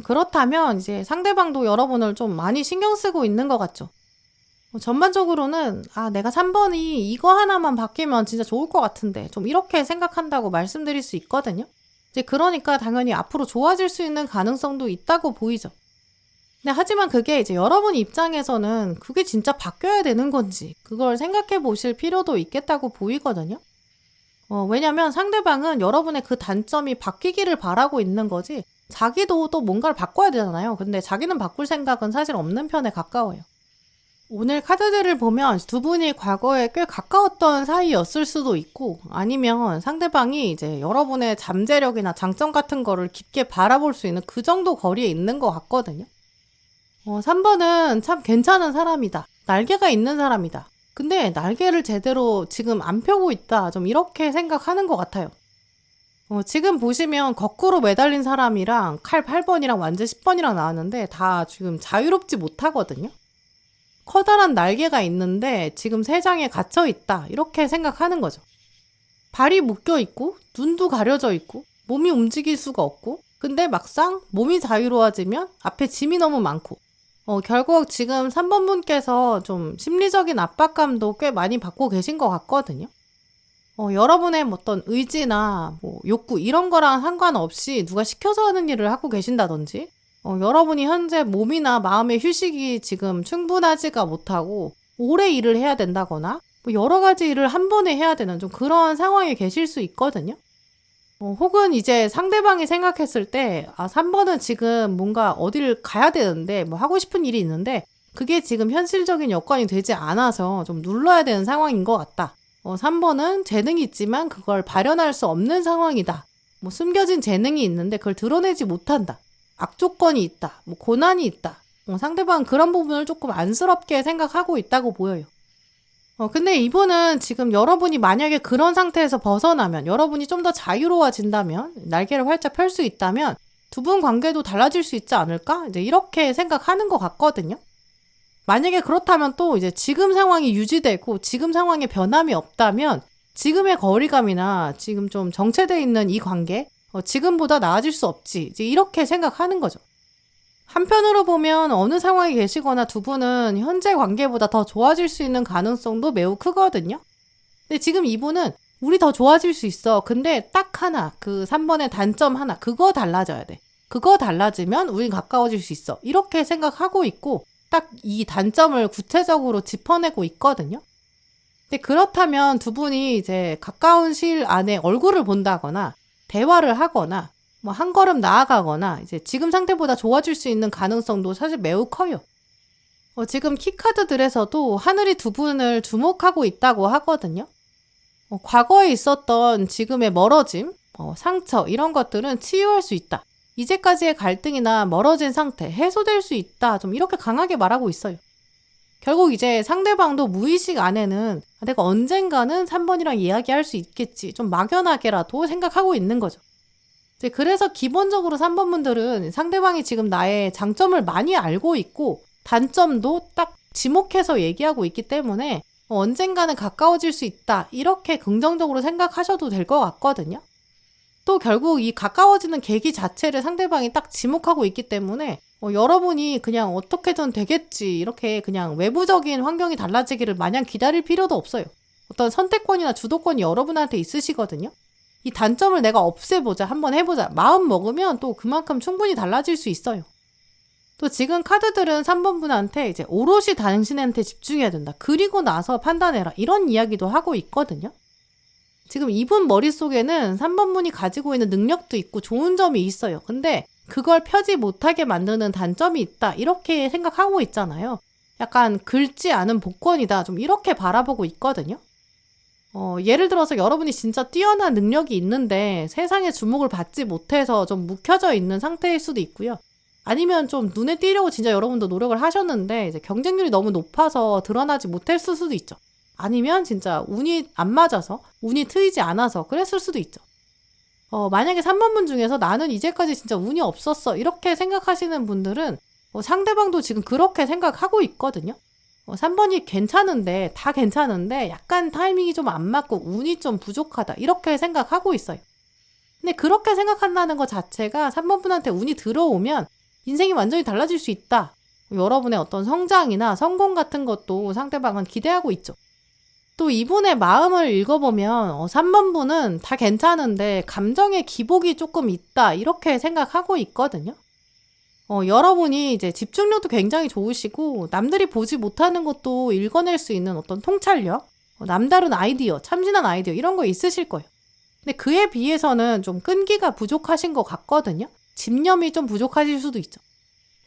그렇다면 이제 상대방도 여러분을 좀 많이 신경 쓰고 있는 것 같죠. 전반적으로는 내가 3번이 이거 하나만 바뀌면 진짜 좋을 것 같은데 좀 이렇게 생각한다고 말씀드릴 수 있거든요. 이제 그러니까 당연히 앞으로 좋아질 수 있는 가능성도 있다고 보이죠. 근데 하지만 그게 이제 여러분 입장에서는 그게 진짜 바뀌어야 되는 건지 그걸 생각해 보실 필요도 있겠다고 보이거든요. 왜냐면 상대방은 여러분의 그 단점이 바뀌기를 바라고 있는 거지 자기도 또 뭔가를 바꿔야 되잖아요. 근데 자기는 바꿀 생각은 사실 없는 편에 가까워요. 오늘 카드들을 보면 두 분이 과거에 꽤 가까웠던 사이였을 수도 있고 아니면 상대방이 이제 여러분의 잠재력이나 장점 같은 거를 깊게 바라볼 수 있는 그 정도 거리에 있는 것 같거든요. 3번은 참 괜찮은 사람이다. 날개가 있는 사람이다. 근데 날개를 제대로 지금 안 펴고 있다. 좀 이렇게 생각하는 것 같아요. 지금 보시면 거꾸로 매달린 사람이랑 칼 8번이랑 완전 10번이랑 나왔는데 다 지금 자유롭지 못하거든요. 커다란 날개가 있는데 지금 세 장에 갇혀 있다. 이렇게 생각하는 거죠. 발이 묶여 있고 눈도 가려져 있고 몸이 움직일 수가 없고 근데 막상 몸이 자유로워지면 앞에 짐이 너무 많고 결국 지금 3번 분께서 좀 심리적인 압박감도 꽤 많이 받고 계신 것 같거든요. 여러분의 어떤 의지나 욕구 이런 거랑 상관없이 누가 시켜서 하는 일을 하고 계신다든지 여러분이 현재 몸이나 마음의 휴식이 지금 충분하지가 못하고 오래 일을 해야 된다거나 여러 가지 일을 한 번에 해야 되는 좀 그런 상황에 계실 수 있거든요. 혹은 이제 상대방이 생각했을 때 3번은 지금 뭔가 어디를 가야 되는데 하고 싶은 일이 있는데 그게 지금 현실적인 여건이 되지 않아서 좀 눌러야 되는 상황인 것 같다. 3번은 재능이 있지만 그걸 발현할 수 없는 상황이다. 숨겨진 재능이 있는데 그걸 드러내지 못한다. 악조건이 있다. 고난이 있다. 상대방은 그런 부분을 조금 안쓰럽게 생각하고 있다고 보여요. 근데 이분은 지금 여러분이 만약에 그런 상태에서 벗어나면 여러분이 좀 더 자유로워진다면 날개를 활짝 펼 수 있다면 두 분 관계도 달라질 수 있지 않을까? 이제 이렇게 생각하는 것 같거든요. 만약에 그렇다면 또 이제 지금 상황이 유지되고 지금 상황에 변함이 없다면 지금의 거리감이나 지금 좀 정체되어 있는 이 관계 지금보다 나아질 수 없지 이제 이렇게 생각하는 거죠. 한편으로 보면 어느 상황에 계시거나 두 분은 현재 관계보다 더 좋아질 수 있는 가능성도 매우 크거든요. 근데 지금 이분은 우리 더 좋아질 수 있어. 근데 딱 하나 그 3번의 단점 하나 그거 달라져야 돼. 그거 달라지면 우린 가까워질 수 있어. 이렇게 생각하고 있고 딱 이 단점을 구체적으로 짚어내고 있거든요. 근데 그렇다면 두 분이 이제 가까운 시일 안에 얼굴을 본다거나 대화를 하거나 한 걸음 나아가거나 이제 지금 상태보다 좋아질 수 있는 가능성도 사실 매우 커요. 지금 키카드들에서도 하늘이 두 분을 주목하고 있다고 하거든요. 과거에 있었던 지금의 멀어짐, 상처 이런 것들은 치유할 수 있다. 이제까지의 갈등이나 멀어진 상태 해소될 수 있다. 좀 이렇게 강하게 말하고 있어요. 결국 이제 상대방도 무의식 안에는 내가 언젠가는 3번이랑 이야기할 수 있겠지. 좀 막연하게라도 생각하고 있는 거죠. 이제 그래서 기본적으로 3번 분들은 상대방이 지금 나의 장점을 많이 알고 있고 단점도 딱 지목해서 얘기하고 있기 때문에 언젠가는 가까워질 수 있다. 이렇게 긍정적으로 생각하셔도 될 것 같거든요. 또 결국 이 가까워지는 계기 자체를 상대방이 딱 지목하고 있기 때문에 여러분이 그냥 어떻게든 되겠지 이렇게 그냥 외부적인 환경이 달라지기를 마냥 기다릴 필요도 없어요. 어떤 선택권이나 주도권이 여러분한테 있으시거든요. 이 단점을 내가 없애보자, 한번 해보자 마음 먹으면 또 그만큼 충분히 달라질 수 있어요. 또 지금 카드들은 3번 분한테 이제 오롯이 당신한테 집중해야 된다. 그리고 나서 판단해라. 이런 이야기도 하고 있거든요. 지금 이분 머릿속에는 3번 분이 가지고 있는 능력도 있고 좋은 점이 있어요. 근데 그걸 펴지 못하게 만드는 단점이 있다. 이렇게 생각하고 있잖아요. 약간 긁지 않은 복권이다. 좀 이렇게 바라보고 있거든요. 예를 들어서 여러분이 진짜 뛰어난 능력이 있는데 세상의 주목을 받지 못해서 좀 묵혀져 있는 상태일 수도 있고요. 아니면 좀 눈에 띄려고 진짜 여러분도 노력을 하셨는데 이제 경쟁률이 너무 높아서 드러나지 못했을 수도 있죠. 아니면 진짜 운이 안 맞아서 운이 트이지 않아서 그랬을 수도 있죠. 만약에 3번 분 중에서 나는 이제까지 진짜 운이 없었어 이렇게 생각하시는 분들은 상대방도 지금 그렇게 생각하고 있거든요. 3번이 괜찮은데 다 괜찮은데 약간 타이밍이 좀 안 맞고 운이 좀 부족하다 이렇게 생각하고 있어요. 근데 그렇게 생각한다는 것 자체가 3번 분한테 운이 들어오면 인생이 완전히 달라질 수 있다. 여러분의 어떤 성장이나 성공 같은 것도 상대방은 기대하고 있죠. 또 이분의 마음을 읽어보면 3번 분은 다 괜찮은데 감정의 기복이 조금 있다 이렇게 생각하고 있거든요. 여러분이 이제 집중력도 굉장히 좋으시고 남들이 보지 못하는 것도 읽어낼 수 있는 어떤 통찰력, 남다른 아이디어, 참신한 아이디어 이런 거 있으실 거예요. 근데 그에 비해서는 좀 끈기가 부족하신 것 같거든요. 집념이 좀 부족하실 수도 있죠.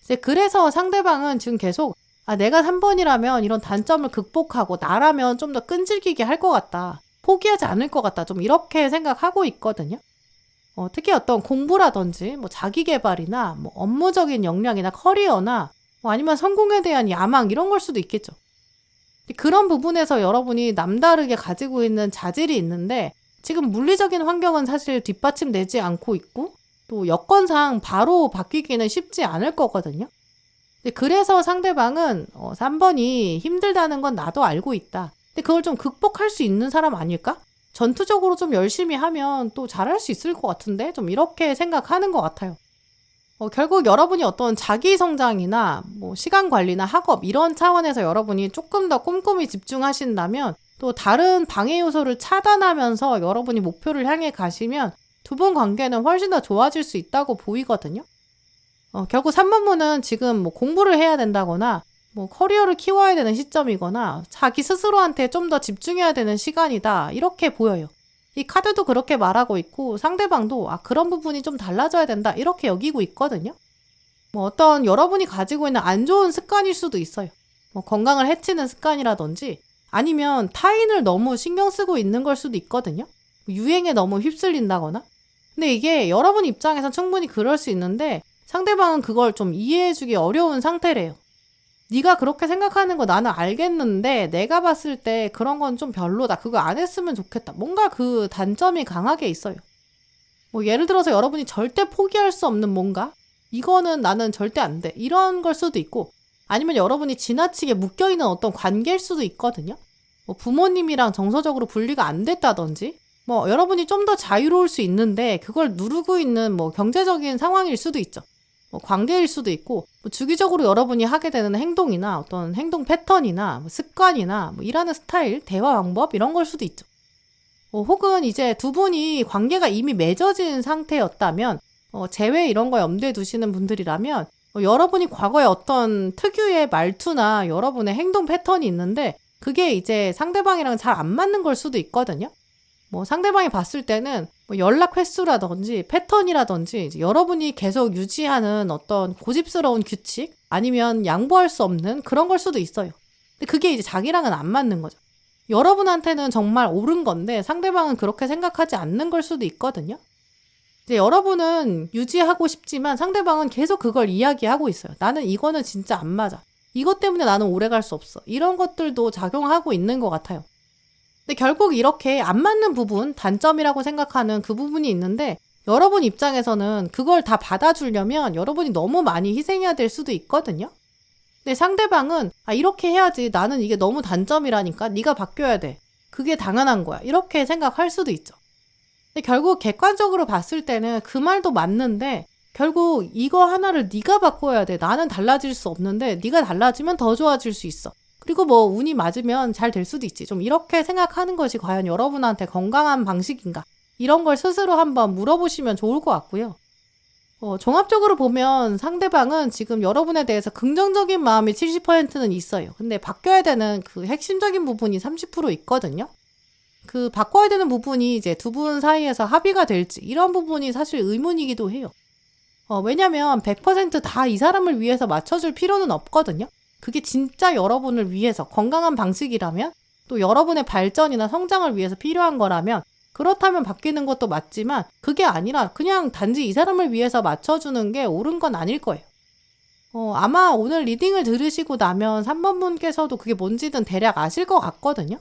이제 그래서 상대방은 지금 계속 내가 3번이라면 이런 단점을 극복하고 나라면 좀 더 끈질기게 할 것 같다. 포기하지 않을 것 같다. 좀 이렇게 생각하고 있거든요. 특히 어떤 공부라든지 뭐 자기 개발이나 뭐 업무적인 역량이나 커리어나 뭐 아니면 성공에 대한 야망 이런 걸 수도 있겠죠. 그런 부분에서 여러분이 남다르게 가지고 있는 자질이 있는데 지금 물리적인 환경은 사실 뒷받침되지 않고 있고 또 여건상 바로 바뀌기는 쉽지 않을 거거든요. 그래서 상대방은 3번이 힘들다는 건 나도 알고 있다. 근데 그걸 좀 극복할 수 있는 사람 아닐까? 전투적으로 좀 열심히 하면 또 잘할 수 있을 것 같은데 좀 이렇게 생각하는 것 같아요. 결국 여러분이 어떤 자기 성장이나 뭐 시간 관리나 학업 이런 차원에서 여러분이 조금 더 꼼꼼히 집중하신다면 또 다른 방해 요소를 차단하면서 여러분이 목표를 향해 가시면 두 분 관계는 훨씬 더 좋아질 수 있다고 보이거든요. 결국 3번 분은 지금 뭐 공부를 해야 된다거나 뭐 커리어를 키워야 되는 시점이거나 자기 스스로한테 좀 더 집중해야 되는 시간이다 이렇게 보여요. 이 카드도 그렇게 말하고 있고 상대방도 그런 부분이 좀 달라져야 된다 이렇게 여기고 있거든요. 뭐 어떤 여러분이 가지고 있는 안 좋은 습관일 수도 있어요. 뭐 건강을 해치는 습관이라든지 아니면 타인을 너무 신경 쓰고 있는 걸 수도 있거든요. 유행에 너무 휩쓸린다거나. 근데 이게 여러분 입장에선 충분히 그럴 수 있는데 상대방은 그걸 좀 이해해주기 어려운 상태래요. 네가 그렇게 생각하는 거 나는 알겠는데 내가 봤을 때 그런 건 좀 별로다. 그거 안 했으면 좋겠다. 뭔가 그 단점이 강하게 있어요. 뭐 예를 들어서 여러분이 절대 포기할 수 없는 뭔가? 이거는 나는 절대 안 돼. 이런 걸 수도 있고 아니면 여러분이 지나치게 묶여있는 어떤 관계일 수도 있거든요. 뭐 부모님이랑 정서적으로 분리가 안 됐다든지 뭐 여러분이 좀 더 자유로울 수 있는데 그걸 누르고 있는 뭐 경제적인 상황일 수도 있죠. 뭐 관계일 수도 있고 뭐 주기적으로 여러분이 하게 되는 행동이나 어떤 행동 패턴이나 뭐 습관이나 뭐 일하는 스타일, 대화 방법 이런 걸 수도 있죠. 혹은 이제 두 분이 관계가 이미 맺어진 상태였다면 재회 이런 거 염두에 두시는 분들이라면 여러분이 과거에 어떤 특유의 말투나 여러분의 행동 패턴이 있는데 그게 이제 상대방이랑 잘 안 맞는 걸 수도 있거든요. 뭐 상대방이 봤을 때는 뭐 연락 횟수라든지 패턴이라든지 이제 여러분이 계속 유지하는 어떤 고집스러운 규칙 아니면 양보할 수 없는 그런 걸 수도 있어요. 근데 그게 이제 자기랑은 안 맞는 거죠. 여러분한테는 정말 옳은 건데 상대방은 그렇게 생각하지 않는 걸 수도 있거든요. 이제 여러분은 유지하고 싶지만 상대방은 계속 그걸 이야기하고 있어요. 나는 이거는 진짜 안 맞아. 이것 때문에 나는 오래 갈 수 없어. 이런 것들도 작용하고 있는 것 같아요. 근데 결국 이렇게 안 맞는 부분, 단점이라고 생각하는 그 부분이 있는데 여러분 입장에서는 그걸 다 받아주려면 여러분이 너무 많이 희생해야 될 수도 있거든요. 근데 상대방은 이렇게 해야지. 나는 이게 너무 단점이라니까. 네가 바뀌어야 돼. 그게 당연한 거야. 이렇게 생각할 수도 있죠. 근데 결국 객관적으로 봤을 때는 그 말도 맞는데 결국 이거 하나를 네가 바꿔야 돼. 나는 달라질 수 없는데 네가 달라지면 더 좋아질 수 있어. 그리고 뭐 운이 맞으면 잘 될 수도 있지. 좀 이렇게 생각하는 것이 과연 여러분한테 건강한 방식인가? 이런 걸 스스로 한번 물어보시면 좋을 것 같고요. 종합적으로 보면 상대방은 지금 여러분에 대해서 긍정적인 마음이 70%는 있어요. 근데 바뀌어야 되는 그 핵심적인 부분이 30% 있거든요. 그 바꿔야 되는 부분이 이제 두 분 사이에서 합의가 될지 이런 부분이 사실 의문이기도 해요. 왜냐면 100% 다 이 사람을 위해서 맞춰줄 필요는 없거든요. 그게 진짜 여러분을 위해서 건강한 방식이라면 또 여러분의 발전이나 성장을 위해서 필요한 거라면 그렇다면 바뀌는 것도 맞지만 그게 아니라 그냥 단지 이 사람을 위해서 맞춰주는 게 옳은 건 아닐 거예요. 아마 오늘 리딩을 들으시고 나면 3번 분께서도 그게 뭔지는 대략 아실 것 같거든요.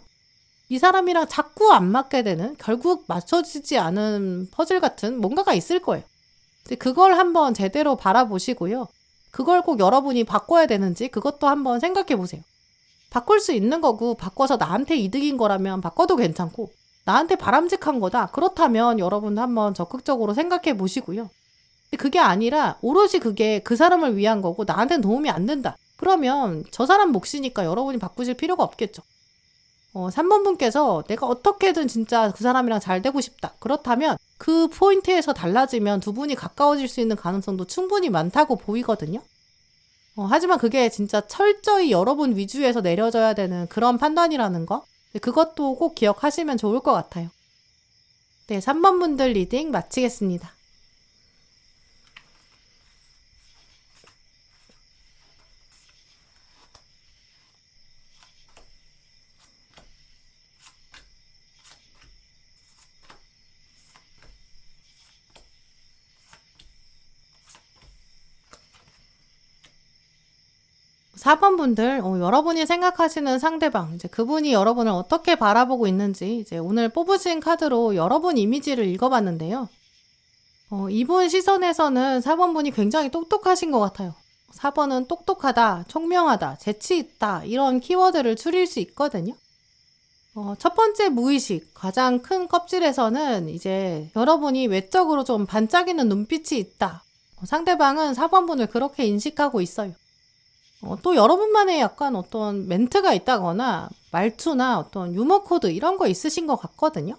이 사람이랑 자꾸 안 맞게 되는 결국 맞춰지지 않은 퍼즐 같은 뭔가가 있을 거예요. 그걸 한번 제대로 바라보시고요. 그걸 꼭 여러분이 바꿔야 되는지 그것도 한번 생각해 보세요. 바꿀 수 있는 거고 바꿔서 나한테 이득인 거라면 바꿔도 괜찮고 나한테 바람직한 거다. 그렇다면 여러분 한번 적극적으로 생각해 보시고요. 그게 아니라 오로지 그게 그 사람을 위한 거고 나한테는 도움이 안 된다. 그러면 저 사람 몫이니까 여러분이 바꾸실 필요가 없겠죠. 3번 분께서 내가 어떻게든 진짜 그 사람이랑 잘 되고 싶다. 그렇다면 그 포인트에서 달라지면 두 분이 가까워질 수 있는 가능성도 충분히 많다고 보이거든요. 하지만 그게 진짜 철저히 여러분 위주에서 내려져야 되는 그런 판단이라는 거. 그것도 꼭 기억하시면 좋을 것 같아요. 네, 3번 분들 리딩 마치겠습니다. 사 번 분들, 여러분이 생각하시는 상대방, 이제 그분이 여러분을 어떻게 바라보고 있는지, 이제 오늘 뽑으신 카드로 여러분 이미지를 읽어봤는데요. 이분 시선에서는 4번 분이 굉장히 똑똑하신 것 같아요. 4번은 똑똑하다, 총명하다, 재치있다, 이런 키워드를 추릴 수 있거든요. 첫 번째 무의식, 가장 큰 껍질에서는 이제 여러분이 외적으로 좀 반짝이는 눈빛이 있다. 상대방은 4번 분을 그렇게 인식하고 있어요. 또 여러분만의 약간 어떤 멘트가 있다거나 말투나 어떤 유머 코드 이런 거 있으신 것 같거든요.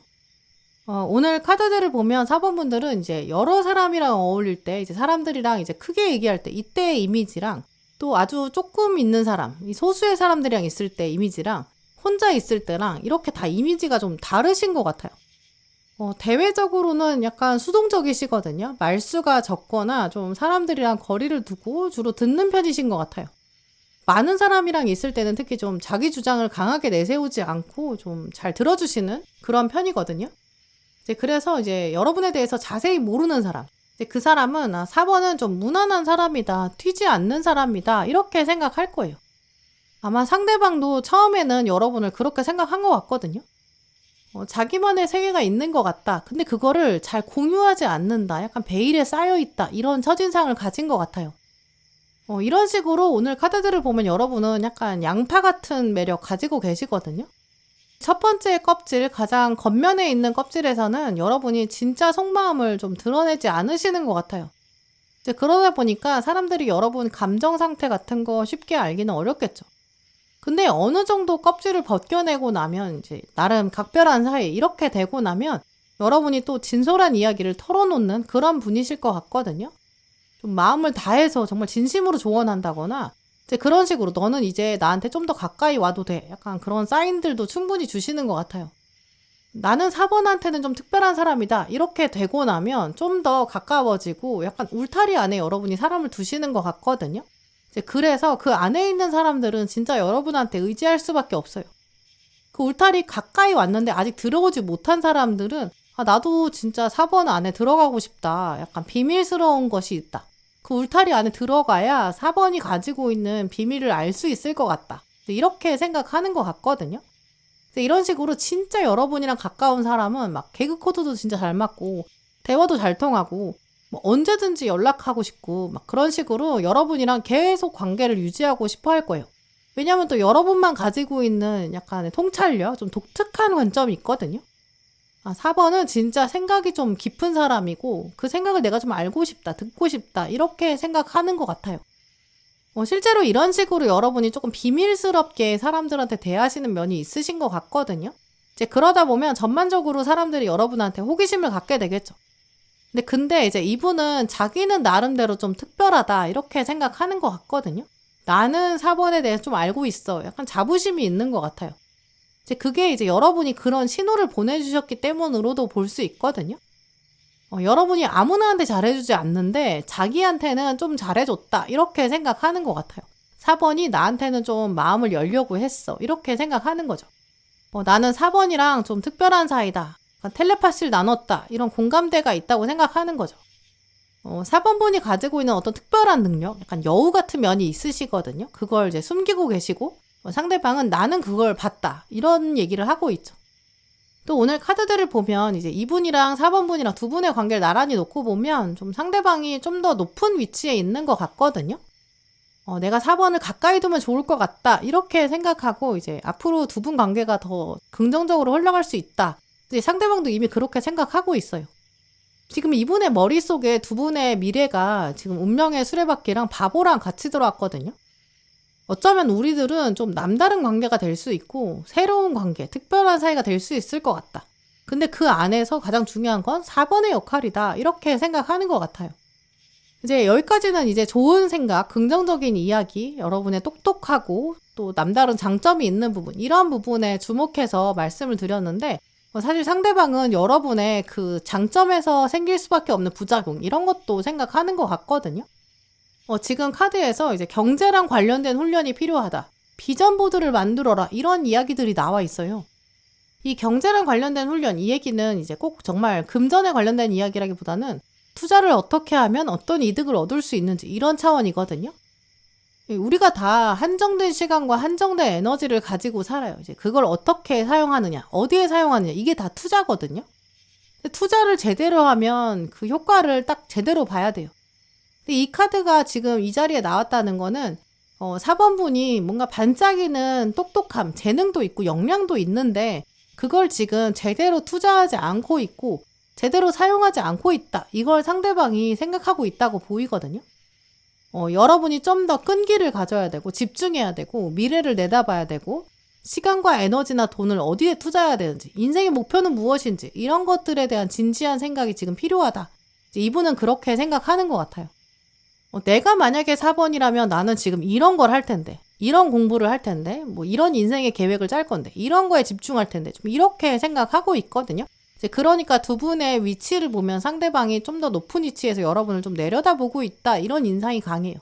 오늘 카드들을 보면 4번 분들은 이제 여러 사람이랑 어울릴 때 이제 사람들이랑 이제 크게 얘기할 때 이때의 이미지랑 또 아주 조금 있는 사람, 이 소수의 사람들이랑 있을 때 이미지랑 혼자 있을 때랑 이렇게 다 이미지가 좀 다르신 것 같아요. 대외적으로는 약간 수동적이시거든요. 말수가 적거나 좀 사람들이랑 거리를 두고 주로 듣는 편이신 것 같아요. 많은 사람이랑 있을 때는 특히 좀 자기 주장을 강하게 내세우지 않고 좀 잘 들어주시는 그런 편이거든요. 그래서 이제 여러분에 대해서 자세히 모르는 사람, 그 사람은 4번은 좀 무난한 사람이다, 튀지 않는 사람이다 이렇게 생각할 거예요. 아마 상대방도 처음에는 여러분을 그렇게 생각한 것 같거든요. 자기만의 세계가 있는 것 같다. 근데 그거를 잘 공유하지 않는다. 약간 베일에 쌓여있다. 이런 첫인상을 가진 것 같아요. 이런 식으로 오늘 카드들을 보면 여러분은 약간 양파 같은 매력 가지고 계시거든요. 첫 번째 껍질, 가장 겉면에 있는 껍질에서는 여러분이 진짜 속마음을 좀 드러내지 않으시는 것 같아요. 이제 그러다 보니까 사람들이 여러분 감정 상태 같은 거 쉽게 알기는 어렵겠죠. 근데 어느 정도 껍질을 벗겨내고 나면 이제 나름 각별한 사이 이렇게 되고 나면 여러분이 또 진솔한 이야기를 털어놓는 그런 분이실 것 같거든요. 좀 마음을 다해서 정말 진심으로 조언한다거나 이제 그런 식으로 너는 이제 나한테 좀 더 가까이 와도 돼. 약간 그런 사인들도 충분히 주시는 것 같아요. 나는 4번한테는 좀 특별한 사람이다. 이렇게 되고 나면 좀 더 가까워지고 약간 울타리 안에 여러분이 사람을 두시는 것 같거든요. 이제 그래서 그 안에 있는 사람들은 진짜 여러분한테 의지할 수밖에 없어요. 그 울타리 가까이 왔는데 아직 들어오지 못한 사람들은 나도 진짜 4번 안에 들어가고 싶다. 약간 비밀스러운 것이 있다. 그 울타리 안에 들어가야 4번이 가지고 있는 비밀을 알 수 있을 것 같다. 이렇게 생각하는 것 같거든요. 이런 식으로 진짜 여러분이랑 가까운 사람은 막 개그 코드도 진짜 잘 맞고 대화도 잘 통하고 뭐 언제든지 연락하고 싶고 막 그런 식으로 여러분이랑 계속 관계를 유지하고 싶어 할 거예요. 왜냐면 또 여러분만 가지고 있는 약간의 통찰력, 좀 독특한 관점이 있거든요. 4번은 진짜 생각이 좀 깊은 사람이고 그 생각을 내가 좀 알고 싶다, 듣고 싶다 이렇게 생각하는 것 같아요. 실제로 이런 식으로 여러분이 조금 비밀스럽게 사람들한테 대하시는 면이 있으신 것 같거든요. 이제 그러다 보면 전반적으로 사람들이 여러분한테 호기심을 갖게 되겠죠. 근데 이제 이분은 자기는 나름대로 좀 특별하다 이렇게 생각하는 것 같거든요. 나는 4번에 대해서 좀 알고 있어. 약간 자부심이 있는 것 같아요. 이제 그게 이제 여러분이 그런 신호를 보내주셨기 때문으로도 볼 수 있거든요. 여러분이 아무나한테 잘해주지 않는데 자기한테는 좀 잘해줬다 이렇게 생각하는 것 같아요. 4번이 나한테는 좀 마음을 열려고 했어 이렇게 생각하는 거죠. 나는 4번이랑 좀 특별한 사이다. 텔레파시를 나눴다. 이런 공감대가 있다고 생각하는 거죠. 4번 분이 가지고 있는 어떤 특별한 능력, 약간 여우 같은 면이 있으시거든요. 그걸 이제 숨기고 계시고 상대방은 나는 그걸 봤다. 이런 얘기를 하고 있죠. 또 오늘 카드들을 보면 이제 이분이랑 4번 분이랑 두 분의 관계를 나란히 놓고 보면 좀 상대방이 좀 더 높은 위치에 있는 것 같거든요. 내가 4번을 가까이 두면 좋을 것 같다. 이렇게 생각하고 이제 앞으로 두 분 관계가 더 긍정적으로 흘러갈 수 있다. 이제 상대방도 이미 그렇게 생각하고 있어요. 지금 이분의 머릿속에 두 분의 미래가 지금 운명의 수레바퀴랑 바보랑 같이 들어왔거든요. 어쩌면 우리들은 좀 남다른 관계가 될 수 있고 새로운 관계, 특별한 사이가 될 수 있을 것 같다. 근데 그 안에서 가장 중요한 건 4번의 역할이다. 이렇게 생각하는 것 같아요. 이제 여기까지는 이제 좋은 생각, 긍정적인 이야기, 여러분의 똑똑하고 또 남다른 장점이 있는 부분, 이런 부분에 주목해서 말씀을 드렸는데 사실 상대방은 여러분의 그 장점에서 생길 수밖에 없는 부작용, 이런 것도 생각하는 것 같거든요. 지금 카드에서 이제 경제랑 관련된 훈련이 필요하다. 비전 보드를 만들어라. 이런 이야기들이 나와 있어요. 이 경제랑 관련된 훈련, 이 얘기는 이제 꼭 정말 금전에 관련된 이야기라기보다는 투자를 어떻게 하면 어떤 이득을 얻을 수 있는지 이런 차원이거든요. 우리가 다 한정된 시간과 한정된 에너지를 가지고 살아요. 이제 그걸 어떻게 사용하느냐, 어디에 사용하느냐, 이게 다 투자거든요. 투자를 제대로 하면 그 효과를 딱 제대로 봐야 돼요. 근데 이 카드가 지금 이 자리에 나왔다는 거는 4번 분이 뭔가 반짝이는 똑똑함, 재능도 있고 역량도 있는데 그걸 지금 제대로 투자하지 않고 있고 제대로 사용하지 않고 있다. 이걸 상대방이 생각하고 있다고 보이거든요. 여러분이 좀 더 끈기를 가져야 되고 집중해야 되고 미래를 내다봐야 되고 시간과 에너지나 돈을 어디에 투자해야 되는지, 인생의 목표는 무엇인지 이런 것들에 대한 진지한 생각이 지금 필요하다. 이분은 그렇게 생각하는 것 같아요. 내가 만약에 4번이라면 나는 지금 이런 걸 할 텐데, 이런 공부를 할 텐데, 뭐 이런 인생의 계획을 짤 건데, 이런 거에 집중할 텐데, 좀 이렇게 생각하고 있거든요. 이제 그러니까 두 분의 위치를 보면 상대방이 좀 더 높은 위치에서 여러분을 좀 내려다보고 있다, 이런 인상이 강해요.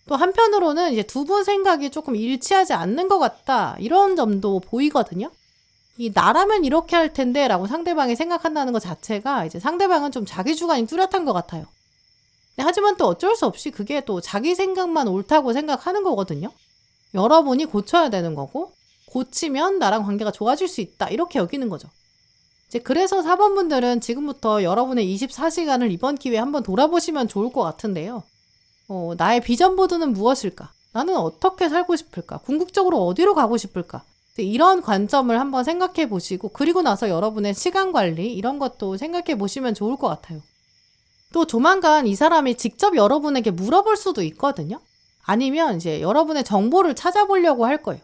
또 한편으로는 이제 두 분 생각이 조금 일치하지 않는 것 같다, 이런 점도 보이거든요. 이 나라면 이렇게 할 텐데 라고 상대방이 생각한다는 것 자체가 이제 상대방은 좀 자기 주관이 뚜렷한 것 같아요. 하지만 또 어쩔 수 없이 그게 또 자기 생각만 옳다고 생각하는 거거든요. 여러분이 고쳐야 되는 거고 고치면 나랑 관계가 좋아질 수 있다, 이렇게 여기는 거죠. 이제 그래서 4번 분들은 지금부터 여러분의 24시간을 이번 기회에 한번 돌아보시면 좋을 것 같은데요. 나의 비전 보드는 무엇일까? 나는 어떻게 살고 싶을까? 궁극적으로 어디로 가고 싶을까? 이런 관점을 한번 생각해 보시고 그리고 나서 여러분의 시간 관리 이런 것도 생각해 보시면 좋을 것 같아요. 또 조만간 이 사람이 직접 여러분에게 물어볼 수도 있거든요. 아니면 이제 여러분의 정보를 찾아보려고 할 거예요.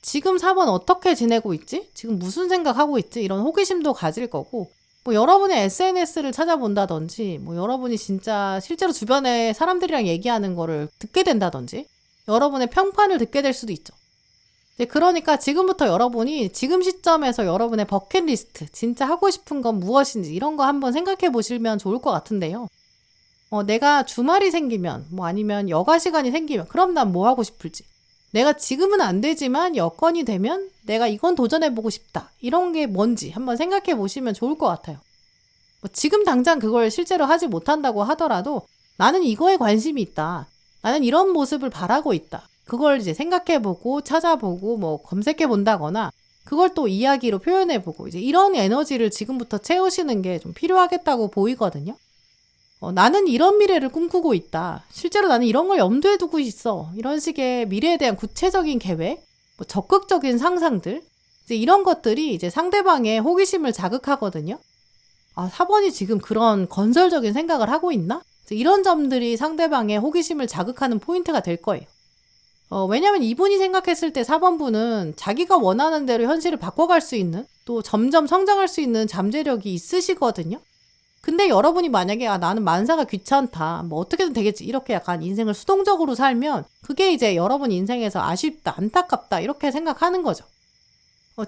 지금 4번 어떻게 지내고 있지? 지금 무슨 생각하고 있지? 이런 호기심도 가질 거고 뭐 여러분의 SNS를 찾아본다든지 뭐 여러분이 진짜 실제로 주변에 사람들이랑 얘기하는 거를 듣게 된다든지 여러분의 평판을 듣게 될 수도 있죠. 그러니까 지금부터 여러분이 지금 시점에서 여러분의 버킷리스트, 진짜 하고 싶은 건 무엇인지 이런 거 한번 생각해 보시면 좋을 것 같은데요. 내가 주말이 생기면 뭐 아니면 여가 시간이 생기면 그럼 난 뭐 하고 싶을지, 내가 지금은 안 되지만 여건이 되면 내가 이건 도전해보고 싶다, 이런 게 뭔지 한번 생각해 보시면 좋을 것 같아요. 지금 당장 그걸 실제로 하지 못한다고 하더라도 나는 이거에 관심이 있다, 나는 이런 모습을 바라고 있다, 그걸 이제 생각해보고 찾아보고 뭐 검색해본다거나 그걸 또 이야기로 표현해보고 이제 이런 에너지를 지금부터 채우시는 게 좀 필요하겠다고 보이거든요. 나는 이런 미래를 꿈꾸고 있다. 실제로 나는 이런 걸 염두에 두고 있어. 이런 식의 미래에 대한 구체적인 계획, 적극적인 상상들, 이제 이런 것들이 이제 상대방의 호기심을 자극하거든요. 4번이 지금 그런 건설적인 생각을 하고 있나? 이런 점들이 상대방의 호기심을 자극하는 포인트가 될 거예요. 왜냐면 이분이 생각했을 때 4번분은 자기가 원하는 대로 현실을 바꿔갈 수 있는, 또 점점 성장할 수 있는 잠재력이 있으시거든요. 근데 여러분이 만약에 나는 만사가 귀찮다, 어떻게든 되겠지, 이렇게 약간 인생을 수동적으로 살면 그게 이제 여러분 인생에서 아쉽다, 안타깝다 이렇게 생각하는 거죠.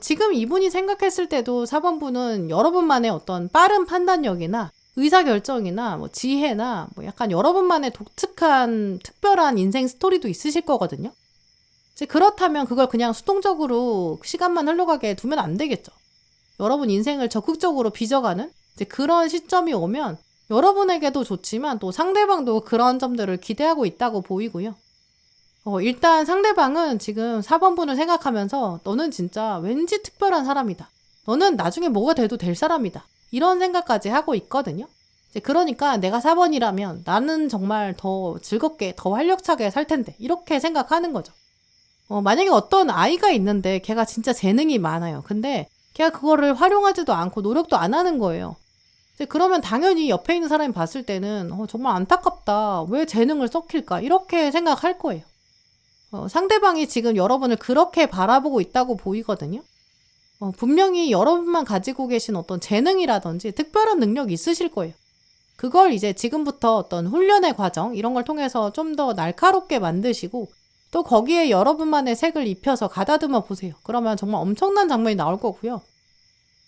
지금 이분이 생각했을 때도 4번분은 여러분만의 어떤 빠른 판단력이나 의사결정이나 지혜나 약간 여러분만의 독특한 특별한 인생 스토리도 있으실 거거든요. 이제 그렇다면 그걸 그냥 수동적으로 시간만 흘러가게 두면 안 되겠죠. 여러분 인생을 적극적으로 빚어가는 이제 그런 시점이 오면 여러분에게도 좋지만 또 상대방도 그런 점들을 기대하고 있다고 보이고요. 일단 상대방은 지금 4번분을 생각하면서 너는 진짜 왠지 특별한 사람이다. 너는 나중에 뭐가 돼도 될 사람이다. 이런 생각까지 하고 있거든요. 이제 그러니까 내가 4번이라면 나는 정말 더 즐겁게, 더 활력차게 살 텐데. 이렇게 생각하는 거죠. 만약에 어떤 아이가 있는데 걔가 진짜 재능이 많아요. 근데 걔가 그거를 활용하지도 않고 노력도 안 하는 거예요. 이제 그러면 당연히 옆에 있는 사람이 봤을 때는 정말 안타깝다. 왜 재능을 썩힐까? 이렇게 생각할 거예요. 상대방이 지금 여러분을 그렇게 바라보고 있다고 보이거든요. 분명히 여러분만 가지고 계신 어떤 재능이라든지 특별한 능력이 있으실 거예요. 그걸 이제 지금부터 어떤 훈련의 과정 이런 걸 통해서 좀 더 날카롭게 만드시고 또 거기에 여러분만의 색을 입혀서 가다듬어 보세요. 그러면 정말 엄청난 장면이 나올 거고요.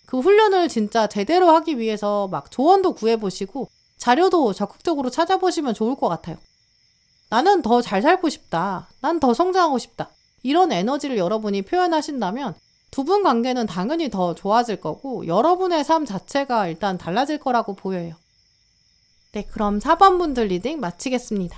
그 훈련을 진짜 제대로 하기 위해서 막 조언도 구해보시고 자료도 적극적으로 찾아보시면 좋을 것 같아요. 나는 더 잘 살고 싶다. 난 더 성장하고 싶다. 이런 에너지를 여러분이 표현하신다면 두 분 관계는 당연히 더 좋아질 거고 여러분의 삶 자체가 일단 달라질 거라고 보여요. 네, 그럼 4번 분들 리딩 마치겠습니다.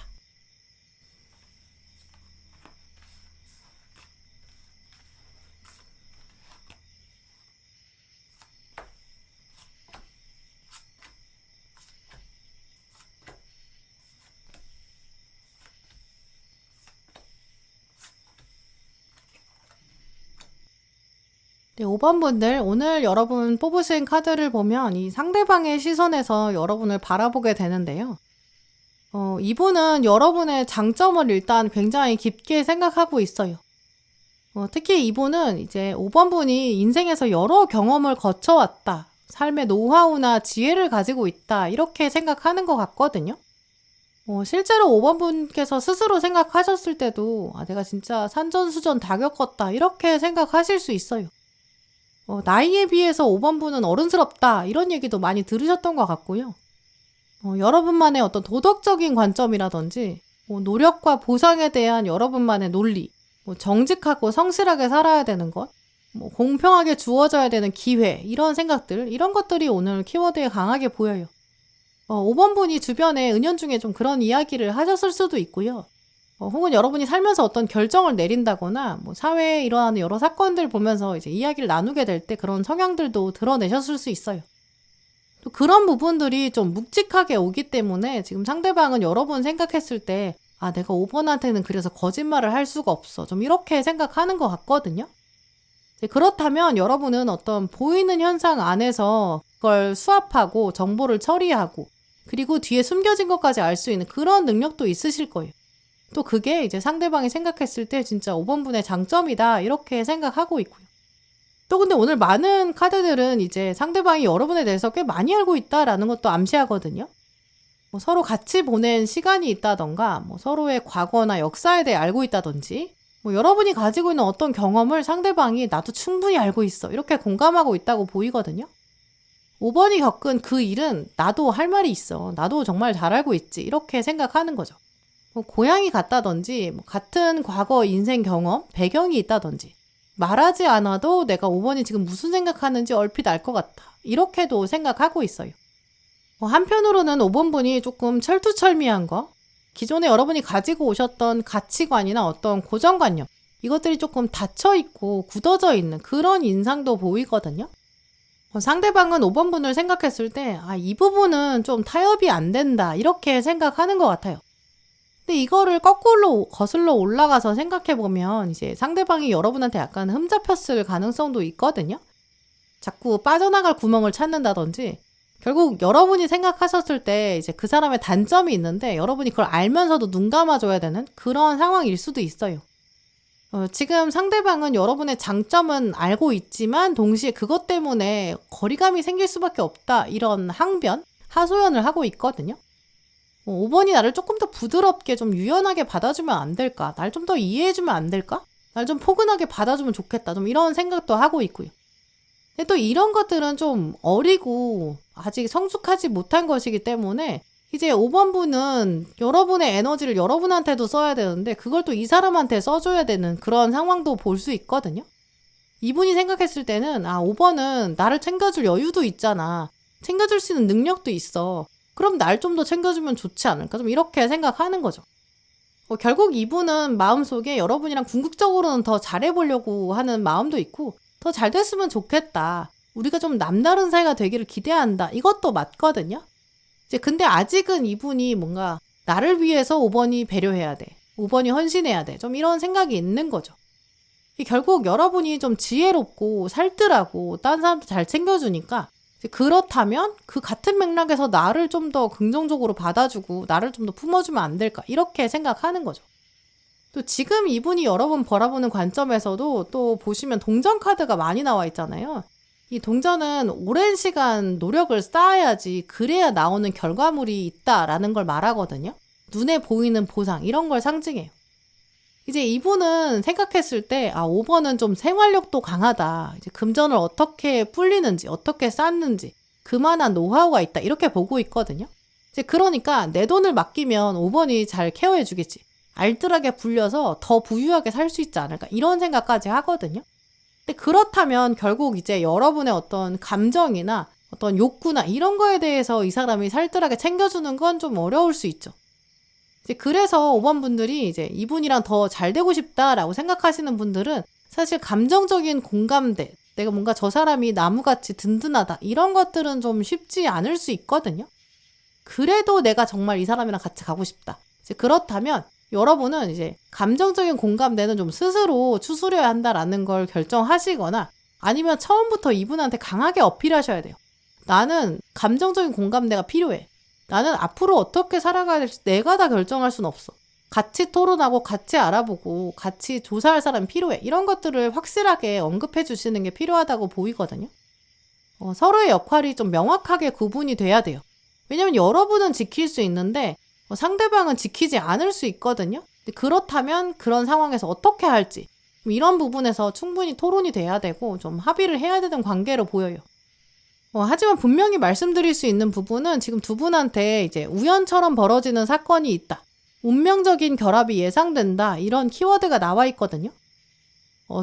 네, 5번 분들 오늘 여러분 뽑으신 카드를 보면 이 상대방의 시선에서 여러분을 바라보게 되는데요. 이분은 여러분의 장점을 일단 굉장히 깊게 생각하고 있어요. 특히 이분은 이제 5번 분이 인생에서 여러 경험을 거쳐왔다. 삶의 노하우나 지혜를 가지고 있다. 이렇게 생각하는 것 같거든요. 실제로 5번 분께서 스스로 생각하셨을 때도 내가 진짜 산전수전 다 겪었다. 이렇게 생각하실 수 있어요. 나이에 비해서 5번 분은 어른스럽다. 이런 얘기도 많이 들으셨던 것 같고요. 여러분만의 어떤 도덕적인 관점이라든지 노력과 보상에 대한 여러분만의 논리, 정직하고 성실하게 살아야 되는 것, 공평하게 주어져야 되는 기회, 이런 생각들, 이런 것들이 오늘 키워드에 강하게 보여요. 5번 분이 주변에 은연중에 좀 그런 이야기를 하셨을 수도 있고요. 혹은 여러분이 살면서 어떤 결정을 내린다거나 사회에 일어나는 여러 사건들 보면서 이제 이야기를 나누게 될 때 그런 성향들도 드러내셨을 수 있어요. 또 그런 부분들이 좀 묵직하게 오기 때문에 지금 상대방은 여러분 생각했을 때 내가 5번한테는 그래서 거짓말을 할 수가 없어. 좀 이렇게 생각하는 것 같거든요. 그렇다면 여러분은 어떤 보이는 현상 안에서 그걸 수합하고 정보를 처리하고 그리고 뒤에 숨겨진 것까지 알 수 있는 그런 능력도 있으실 거예요. 또 그게 이제 상대방이 생각했을 때 진짜 5번 분의 장점이다 이렇게 생각하고 있고요. 또 근데 오늘 많은 카드들은 이제 상대방이 여러분에 대해서 꽤 많이 알고 있다라는 것도 암시하거든요. 서로 같이 보낸 시간이 있다던가 서로의 과거나 역사에 대해 알고 있다든지 여러분이 가지고 있는 어떤 경험을 상대방이 나도 충분히 알고 있어 이렇게 공감하고 있다고 보이거든요. 5번이 겪은 그 일은 나도 할 말이 있어. 나도 정말 잘 알고 있지. 이렇게 생각하는 거죠. 고향이 같다든지 같은 과거 인생 경험, 배경이 있다든지 말하지 않아도 내가 5번이 지금 무슨 생각하는지 얼핏 알 것 같아. 이렇게도 생각하고 있어요. 한편으로는 5번 분이 조금 철두철미한 거, 기존에 여러분이 가지고 오셨던 가치관이나 어떤 고정관념, 이것들이 조금 닫혀있고 굳어져 있는 그런 인상도 보이거든요. 상대방은 5번 분을 생각했을 때, 이 부분은 좀 타협이 안 된다. 이렇게 생각하는 것 같아요. 근데 이거를 거꾸로 거슬러 올라가서 생각해보면 이제 상대방이 여러분한테 약간 흠잡혔을 가능성도 있거든요. 자꾸 빠져나갈 구멍을 찾는다든지, 결국 여러분이 생각하셨을 때 이제 그 사람의 단점이 있는데 여러분이 그걸 알면서도 눈 감아줘야 되는 그런 상황일 수도 있어요. 지금 상대방은 여러분의 장점은 알고 있지만 동시에 그것 때문에 거리감이 생길 수밖에 없다, 이런 항변, 하소연을 하고 있거든요. 5번이 나를 조금 더 부드럽게 좀 유연하게 받아주면 안 될까? 날 좀 더 이해해주면 안 될까? 날 좀 포근하게 받아주면 좋겠다. 좀 이런 생각도 하고 있고요. 근데 또 이런 것들은 좀 어리고 아직 성숙하지 못한 것이기 때문에 이제 5번 분은 여러분의 에너지를 여러분한테도 써야 되는데 그걸 또 이 사람한테 써줘야 되는 그런 상황도 볼 수 있거든요. 이분이 생각했을 때는 5번은 나를 챙겨줄 여유도 있잖아. 챙겨줄 수 있는 능력도 있어. 그럼 날 좀 더 챙겨주면 좋지 않을까? 좀 이렇게 생각하는 거죠. 결국 이분은 마음속에 여러분이랑 궁극적으로는 더 잘해보려고 하는 마음도 있고 더 잘 됐으면 좋겠다. 우리가 좀 남다른 사이가 되기를 기대한다. 이것도 맞거든요. 이제 근데 아직은 이분이 뭔가 나를 위해서 5번이 배려해야 돼. 5번이 헌신해야 돼. 좀 이런 생각이 있는 거죠. 결국 여러분이 좀 지혜롭고 살뜰하고 다른 사람도 잘 챙겨주니까 그렇다면 그 같은 맥락에서 나를 좀 더 긍정적으로 받아주고 나를 좀 더 품어주면 안 될까? 이렇게 생각하는 거죠. 또 지금 이분이 여러분 바라보는 관점에서도 또 보시면 동전 카드가 많이 나와 있잖아요. 이 동전은 오랜 시간 노력을 쌓아야지 그래야 나오는 결과물이 있다라는 걸 말하거든요. 눈에 보이는 보상, 이런 걸 상징해요. 이제 이분은 생각했을 때 5번은 좀 생활력도 강하다. 이제 금전을 어떻게 불리는지, 어떻게 쌓는지 그만한 노하우가 있다. 이렇게 보고 있거든요. 이제 그러니까 내 돈을 맡기면 5번이 잘 케어해 주겠지. 알뜰하게 불려서 더 부유하게 살 수 있지 않을까, 이런 생각까지 하거든요. 근데 그렇다면 결국 이제 여러분의 어떤 감정이나 어떤 욕구나 이런 거에 대해서 이 사람이 살뜰하게 챙겨주는 건 좀 어려울 수 있죠. 이제 그래서 5번 분들이 이제 이분이랑 더 잘 되고 싶다라고 생각하시는 분들은 사실 감정적인 공감대, 내가 뭔가 저 사람이 나무같이 든든하다, 이런 것들은 좀 쉽지 않을 수 있거든요. 그래도 내가 정말 이 사람이랑 같이 가고 싶다. 이제 그렇다면 여러분은 이제 감정적인 공감대는 좀 스스로 추스려야 한다라는 걸 결정하시거나 아니면 처음부터 이분한테 강하게 어필하셔야 돼요. 나는 감정적인 공감대가 필요해. 나는 앞으로 어떻게 살아가야 될지 내가 다 결정할 순 없어. 같이 토론하고 같이 알아보고 같이 조사할 사람이 필요해. 이런 것들을 확실하게 언급해 주시는 게 필요하다고 보이거든요. 서로의 역할이 좀 명확하게 구분이 돼야 돼요. 왜냐면 여러분은 지킬 수 있는데 상대방은 지키지 않을 수 있거든요. 그렇다면 그런 상황에서 어떻게 할지 이런 부분에서 충분히 토론이 돼야 되고 좀 합의를 해야 되는 관계로 보여요. 하지만 분명히 말씀드릴 수 있는 부분은 지금 두 분한테 이제 우연처럼 벌어지는 사건이 있다. 운명적인 결합이 예상된다. 이런 키워드가 나와 있거든요.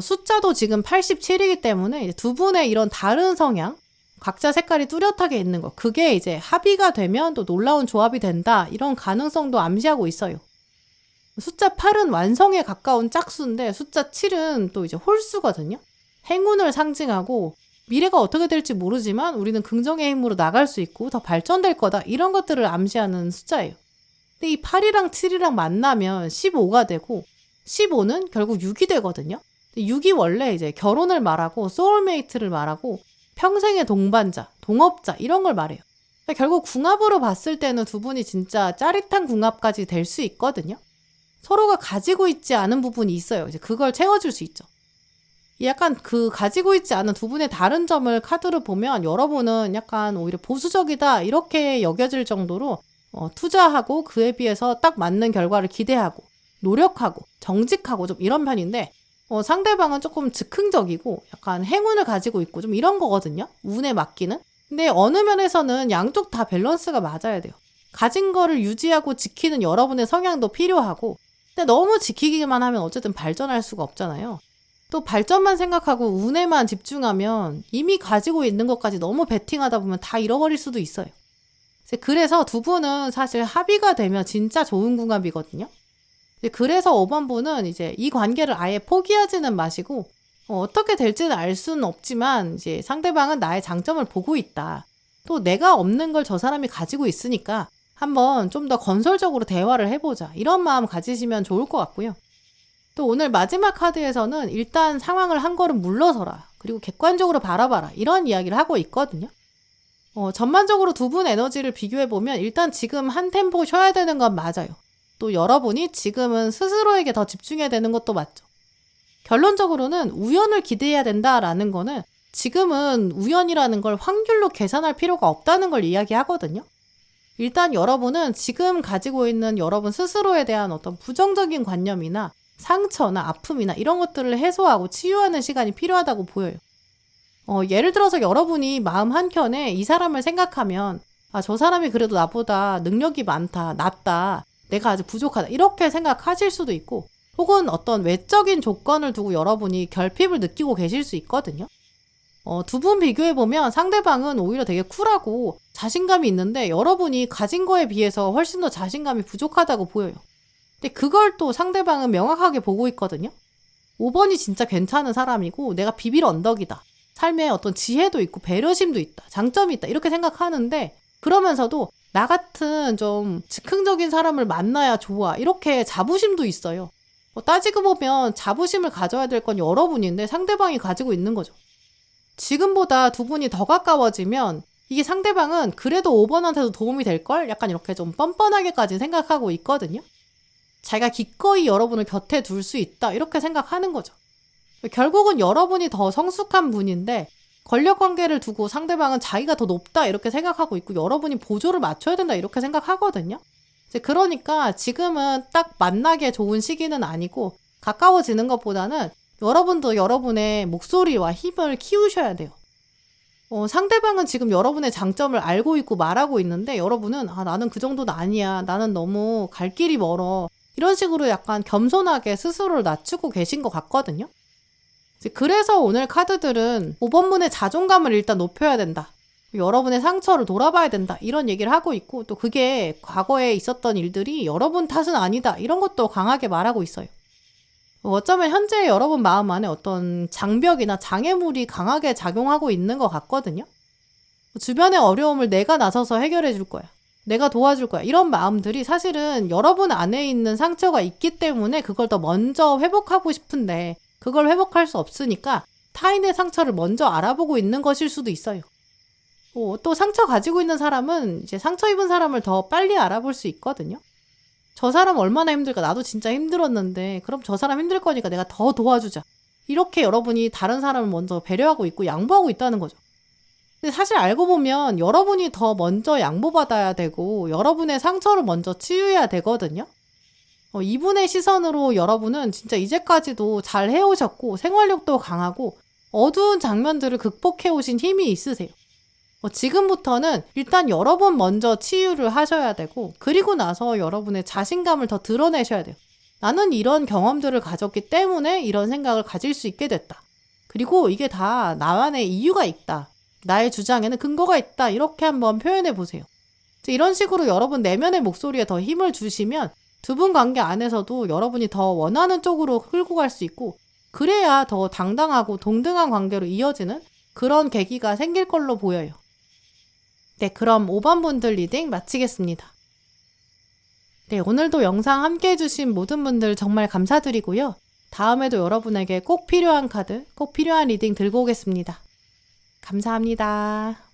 숫자도 지금 87이기 때문에 이제 두 분의 이런 다른 성향, 각자 색깔이 뚜렷하게 있는 거, 그게 이제 합의가 되면 또 놀라운 조합이 된다. 이런 가능성도 암시하고 있어요. 숫자 8은 완성에 가까운 짝수인데 숫자 7은 또 이제 홀수거든요. 행운을 상징하고 미래가 어떻게 될지 모르지만 우리는 긍정의 힘으로 나갈 수 있고 더 발전될 거다. 이런 것들을 암시하는 숫자예요. 근데 이 8이랑 7이랑 만나면 15가 되고 15는 결국 6이 되거든요. 6이 원래 이제 결혼을 말하고 소울메이트를 말하고 평생의 동반자, 동업자 이런 걸 말해요. 그러니까 결국 궁합으로 봤을 때는 두 분이 진짜 짜릿한 궁합까지 될 수 있거든요. 서로가 가지고 있지 않은 부분이 있어요. 이제 그걸 채워줄 수 있죠. 약간 그 가지고 있지 않은 두 분의 다른 점을 카드로 보면 여러분은 약간 오히려 보수적이다 이렇게 여겨질 정도로 투자하고 그에 비해서 딱 맞는 결과를 기대하고 노력하고 정직하고 좀 이런 편인데 상대방은 조금 즉흥적이고 약간 행운을 가지고 있고 좀 이런 거거든요. 운에 맡기는. 근데 어느 면에서는 양쪽 다 밸런스가 맞아야 돼요. 가진 거를 유지하고 지키는 여러분의 성향도 필요하고 근데 너무 지키기만 하면 어쨌든 발전할 수가 없잖아요. 또 발전만 생각하고 운에만 집중하면 이미 가지고 있는 것까지 너무 베팅하다 보면 다 잃어버릴 수도 있어요. 그래서 두 분은 사실 합의가 되면 진짜 좋은 궁합이거든요. 그래서 5번 분은 이제 이 관계를 아예 포기하지는 마시고 어떻게 될지는 알 수는 없지만 이제 상대방은 나의 장점을 보고 있다. 또 내가 없는 걸 저 사람이 가지고 있으니까 한번 좀 더 건설적으로 대화를 해보자. 이런 마음 가지시면 좋을 것 같고요. 또 오늘 마지막 카드에서는 일단 상황을 한 걸음 물러서라. 그리고 객관적으로 바라봐라. 이런 이야기를 하고 있거든요. 전반적으로 두 분 에너지를 비교해보면 일단 지금 한 템포 쉬어야 되는 건 맞아요. 또 여러분이 지금은 스스로에게 더 집중해야 되는 것도 맞죠. 결론적으로는 우연을 기대해야 된다라는 거는 지금은 우연이라는 걸 확률로 계산할 필요가 없다는 걸 이야기하거든요. 일단 여러분은 지금 가지고 있는 여러분 스스로에 대한 어떤 부정적인 관념이나 상처나 아픔이나 이런 것들을 해소하고 치유하는 시간이 필요하다고 보여요. 예를 들어서 여러분이 마음 한켠에 이 사람을 생각하면 저 사람이 그래도 나보다 능력이 많다, 낫다, 내가 아주 부족하다 이렇게 생각하실 수도 있고 혹은 어떤 외적인 조건을 두고 여러분이 결핍을 느끼고 계실 수 있거든요. 두 분 비교해보면 상대방은 오히려 되게 쿨하고 자신감이 있는데 여러분이 가진 거에 비해서 훨씬 더 자신감이 부족하다고 보여요. 근데 그걸 또 상대방은 명확하게 보고 있거든요. 5번이 진짜 괜찮은 사람이고 내가 비빌 언덕이다. 삶에 어떤 지혜도 있고 배려심도 있다. 장점이 있다. 이렇게 생각하는데 그러면서도 나 같은 좀 즉흥적인 사람을 만나야 좋아. 이렇게 자부심도 있어요. 따지고 보면 자부심을 가져야 될 건 여러분인데 상대방이 가지고 있는 거죠. 지금보다 두 분이 더 가까워지면 이게 상대방은 그래도 5번한테도 도움이 될걸? 약간 이렇게 좀 뻔뻔하게까지 생각하고 있거든요. 자기가 기꺼이 여러분을 곁에 둘 수 있다. 이렇게 생각하는 거죠. 결국은 여러분이 더 성숙한 분인데 권력 관계를 두고 상대방은 자기가 더 높다. 이렇게 생각하고 있고 여러분이 보조를 맞춰야 된다. 이렇게 생각하거든요. 그러니까 지금은 딱 만나기에 좋은 시기는 아니고 가까워지는 것보다는 여러분도 여러분의 목소리와 힘을 키우셔야 돼요. 상대방은 지금 여러분의 장점을 알고 있고 말하고 있는데 여러분은 나는 그 정도는 아니야. 나는 너무 갈 길이 멀어. 이런 식으로 약간 겸손하게 스스로를 낮추고 계신 것 같거든요. 그래서 오늘 카드들은 5번분의 자존감을 일단 높여야 된다. 여러분의 상처를 돌아봐야 된다. 이런 얘기를 하고 있고 또 그게 과거에 있었던 일들이 여러분 탓은 아니다. 이런 것도 강하게 말하고 있어요. 어쩌면 현재 여러분 마음 안에 어떤 장벽이나 장애물이 강하게 작용하고 있는 것 같거든요. 주변의 어려움을 내가 나서서 해결해 줄 거야. 내가 도와줄 거야. 이런 마음들이 사실은 여러분 안에 있는 상처가 있기 때문에 그걸 더 먼저 회복하고 싶은데 그걸 회복할 수 없으니까 타인의 상처를 먼저 알아보고 있는 것일 수도 있어요. 또 상처 가지고 있는 사람은 이제 상처 입은 사람을 더 빨리 알아볼 수 있거든요. 저 사람 얼마나 힘들까? 나도 진짜 힘들었는데 그럼 저 사람 힘들 거니까 내가 더 도와주자. 이렇게 여러분이 다른 사람을 먼저 배려하고 있고 양보하고 있다는 거죠. 근데 사실 알고 보면 여러분이 더 먼저 양보받아야 되고 여러분의 상처를 먼저 치유해야 되거든요. 이분의 시선으로 여러분은 진짜 이제까지도 잘 해오셨고 생활력도 강하고 어두운 장면들을 극복해 오신 힘이 있으세요. 지금부터는 일단 여러분 먼저 치유를 하셔야 되고 그리고 나서 여러분의 자신감을 더 드러내셔야 돼요. 나는 이런 경험들을 가졌기 때문에 이런 생각을 가질 수 있게 됐다. 그리고 이게 다 나만의 이유가 있다. 나의 주장에는 근거가 있다. 이렇게 한번 표현해 보세요. 이런 식으로 여러분 내면의 목소리에 더 힘을 주시면 두 분 관계 안에서도 여러분이 더 원하는 쪽으로 끌고 갈 수 있고 그래야 더 당당하고 동등한 관계로 이어지는 그런 계기가 생길 걸로 보여요. 네, 그럼 5번 분들 리딩 마치겠습니다. 네, 오늘도 영상 함께 해주신 모든 분들 정말 감사드리고요. 다음에도 여러분에게 꼭 필요한 카드, 꼭 필요한 리딩 들고 오겠습니다. 감사합니다.